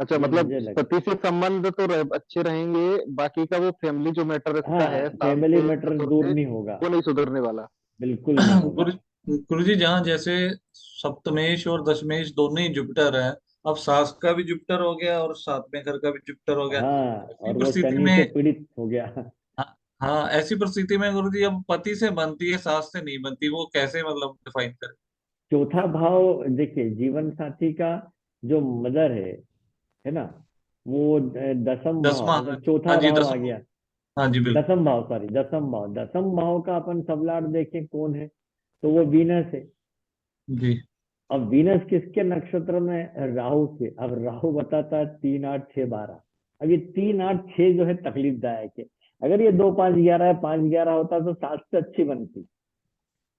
अच्छा, ये मतलब मुझे लगता पति से संबंध तो अच्छे रहेंगे, बाकी का वो फैमिली जो मैटर है। इसका है हाँ, सास फैमिली के मैटर ससुर दूर से, नहीं होगा, वो नहीं सुधरने वाला। बिल्कुल नहीं होगा। गुरु गुरु जी, जहाँ जैसे सप्तमेश और दशमेश दोनों ही जुपिटर है, अब सास का भी जुपिटर हो गया और सातवें घर का भी जुपिटर हो गया। हाँ, ऐसी और वो परिस्थिति शनि से में, पीड़ित हो गया। हाँ हाँ, ऐसी परिस्थिति में गुरु जी अब पति से बनती है, सास से नहीं बनती, वो कैसे मतलब डिफाइन करें? चौथा भाव देखिए, जीवन साथी का जो मदर है ना, वो दसम भाव दसवां है। मतलब चौथा हाँ जी, भाव आ दसवां। गया। हाँ जी, बिल्कुल। दसम भाव, सॉरी, दसम भाव का अपन सबलाट देखें कौन है, तो वो वीनस है। जी अब वीनस किसके नक्षत्र में है? राहु के। अब राहु बताता है 3, 8, 6, 12। अब ये 3, 8, 6 जो है तकलीफदायक है। अगर ये 2, 5, 11 है, 5, 11 होता तो 7 से अच्छी बनती,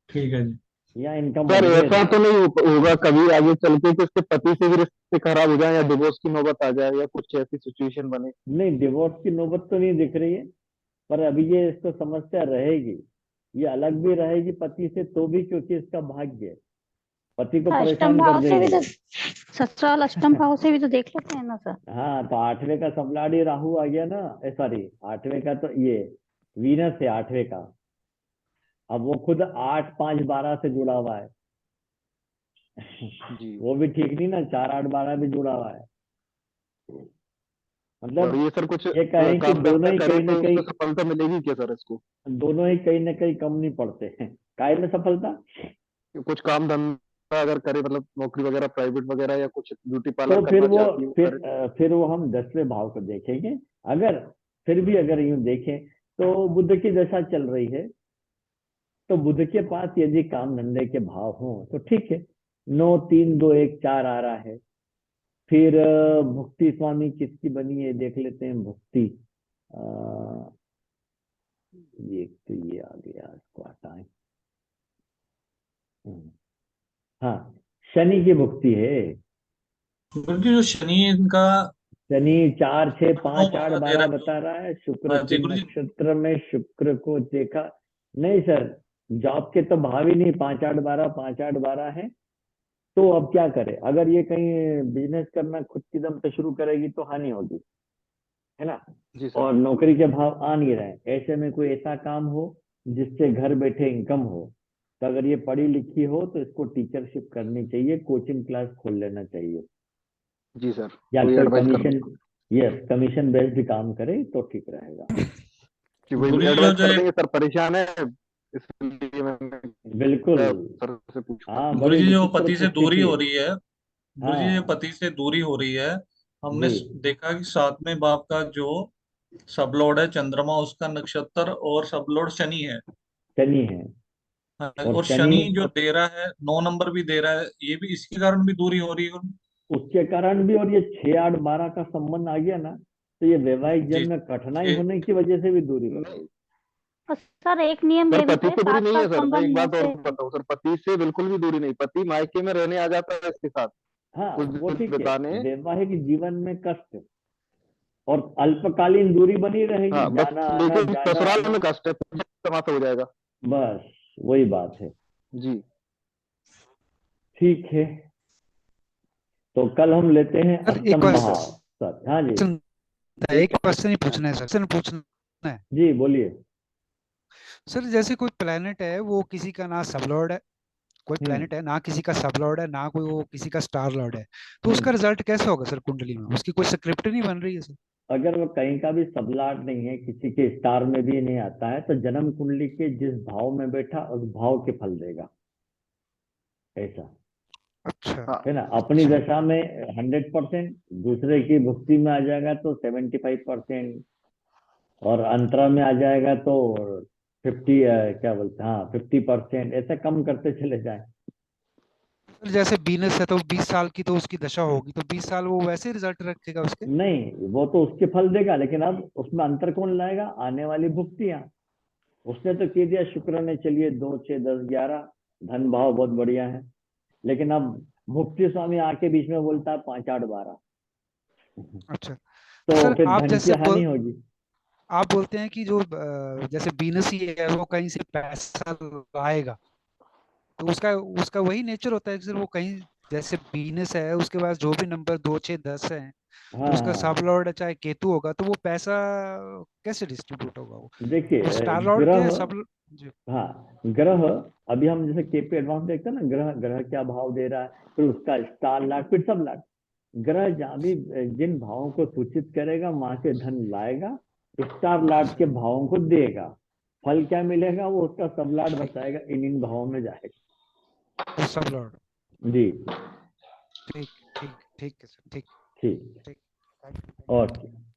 ठीक है जी। या इनका सर मतभेद ऐसा है। तो नहीं होगा कभी आगे चल के कि उसके पति से भी रिश्ते खराब हो जाए या डिवोर्स की नौबत आ जाए या कुछ ऐसी सिचुएशन बने? नहीं, डिवोर्स की नौबत तो नहीं दिख रही है, पर अभी ये इसको समस्या रहेगी। ये अलग भी रहेगी पति से तो भी, क्योंकि इसका भाग्य है, पति को अष्टम परेशान कर भाव से भी देगी। तो, ससुराल अष्टम भाव से भी तो देख लेते हैं ना सर। हाँ, तो 8वें का सबलाड़ी राहु आ गया ना, सॉरी, 8वें का तो ये वीनस है 8वें का। अब वो खुद 8, 5, 12 से जुड़ा हुआ है। जी। वो भी ठीक नहीं ना, 4, 8, 12 भी जुड़ा हुआ है। और मतलब ये सर कुछ ये कहें कि काम दोनों धंधा ही करे कहीं ना तो कहीं, उसको सफलता मिलेगी क्या सर इसको? दोनों ही कहीं ना कहीं कम नहीं पड़ते हैं काय में सफलता। कुछ काम धंधा अगर करे, मतलब नौकरी वगैरह प्राइवेट वगैरह, या कुछ ब्यूटी पार्लर तो फिर करना वो चाहती है वो फिर करे? फिर वो हम 10वें भाव को देखेंगे। अगर फिर भी अगर यूं देखें तो बुध की दशा चल रही है, तो बुध के पास यदि काम धंधे के भाव हों तो ठीक है। 9, 3, 2, 1, 4 आ रहा है। फिर भुक्ति स्वामी किसकी बनी है देख लेते हैं। भुक्ति ये तो ये आ गया, इसको हटाएं। हम्म, हाँ, शनि की भुक्ति है। गुरु जी, जो शनि है इनका शनि 4, 6, 5, 8, 12 12 बता रहा है। शुक्र हाँ के जी गुरु जी। नक्षत्र में शुक्र को देखा नहीं सर, जॉब के तो भाव ही नहीं 5, 8, 12, 5, 8, 12 है। तो अब क्या करे, अगर ये कहीं बिजनेस करना खुद की दम पे शुरू करेगी तो हानि होगी, है ना। जी सर। और नौकरी के भाव आ नहीं रहे, ऐसे में कोई ऐसा काम हो जिससे घर बैठे इनकम हो, तो अगर ये पढ़ी लिखी हो तो इसको टीचरशिप करनी चाहिए, कोचिंग क्लास खोल लेना चाहिए, जी सर, या वही कोई एडवाइस कमीशन, करूंगा यस, कमीशन बेस्ड काम करे तो ठीक रहेगा। कि वही गुरु जी, एडवाइस जो कर एक देंगे सर, परेशान है इसलिए मैंने बिल्कुल। कहा सर से पूछूंगा। हाँ, गुरु बड़ी जी, जो विचित्र पति से दूरी परिस्थिति हो है। रही है, गुरु जी, जो हाँ पति से दूरी हो रही है, हमने जी, देखा कि सातवें भाव का जो सबलॉर्ड है चंद्रमा, उसका नक्षत्र और सबलॉर्ड शनि है। शनि है। हाँ, और और शनि, शनि जो दे रहा है 9 नंबर भी दे रहा है, ये भी इसके कारण भी दूरी हो रही है। उसके कारण भी, और ये 6, 8, 12 का संबंध आ गया ना, तो ये वैवाहिक जी जीवन में कठिनाई ये होने की वजह से भी दूरी बढ़ेगी। नहीं और सर एक नियम सर, ये भी पति है, से दूरी साथ नहीं है साथ सर, मैं एक संबंधों बात और से। बताऊं सर, पति से बिल्कुल भी दूरी नहीं, पति मायके में रहने आ जाता है इसके साथ हाँ, कुछ वो दिन ठीक है। बिताने। वैवाहिक जीवन में कष्ट और अल्पकालीन दूरी बनी रहेगी, हाँ बस, जाना आना, लेकिन जाना ससुराल आना। में कष्ट है, समाप्त हो जाएगा। बस वही बात है। जी। ठीक है, तो कल हम लेते हैं सर एक अष्टम भाव। सर हाँ जी, क्वेश्चन एक क्वेश्चन ही हाँ पूछना है सर, क्वेश्चन पूछना है। जी, बोलिए। सर जैसे कोई प्लेनेट है, वो किसी का ना सबलॉर्ड है, कोई हम्म प्लेनेट है ना किसी का सबलॉर्ड है, ना कोई वो किसी का स्टार लॉर्ड है, तो उसका हम्म रिजल्ट कैसे होगा सर कुंडली में? उसकी कोई स्क्रिप्ट नहीं बन रही है सर? अगर वो कहीं का भी सबलाट नहीं है, किसी के स्टार में भी नहीं आता है, तो जन्म कुंडली के जिस भाव में बैठा उस भाव के फल देगा, ऐसा अच्छा हाँ है ना। अपनी अच्छा दशा में 100%, दूसरे की भुक्ति में आ जाएगा तो 75%, और अंतरा में आ जाएगा तो 50, क्या बोलते हैं, हाँ 50%, ऐसे कम करते चले जाए। सर, जैसे बीनस है तो 20 साल की तो उसकी दशा होगी, तो 20 साल वो वैसे रिजल्ट रखेगा उसके? नहीं, वो तो उसके फल देगा, लेकिन अब उसमें अंतर कौन लाएगा, आने वाली भुक्तियां। उसने तो कह दिया शुक्र ने, चलिए 2, 6, 10, 11 धन भाव बहुत बढ़िया है, लेकिन अब भुक्ति स्वामी आके बीच में बोलता है 5, 8, 12, अच्छा, तो तो सर फिर धन की हानि होगी। आप बोलते हैं कि जो जैसे बीनस ही है वो कहीं से पैसा लाएगा, तो उसका उसका वही नेचर होता है कि सर वो कहीं जैसे बीनस है उसके पास जो भी नंबर 2 6 10 है हाँ तो उसका हाँ सब लॉर्ड चाहे केतु होगा तो वो पैसा कैसे डिस्ट्रीब्यूट होगा वो देखिए स्टार लॉर्ड ग्रह, के सब जी हाँ ग्रह, अभी हम जैसे केपी एडवांस देखते हैं ना, ग्रह ग्रह क्या भाव दे रहा है, फिर उसका स्टार लाट, फिर सब लाट। ग्रह जहाँ भी जिन भावों को सूचित करेगा वहां से धन लाएगा, स्टार लाट के भावों को देगा, फल क्या मिलेगा वो उसका सब लाट ठीक बताएगा, इन भावों में जाएगा। तो सब लॉर्ड जी ठीक ठीक ठीक है सर ठीक ठीक। ठीक थैंक यू और क्या।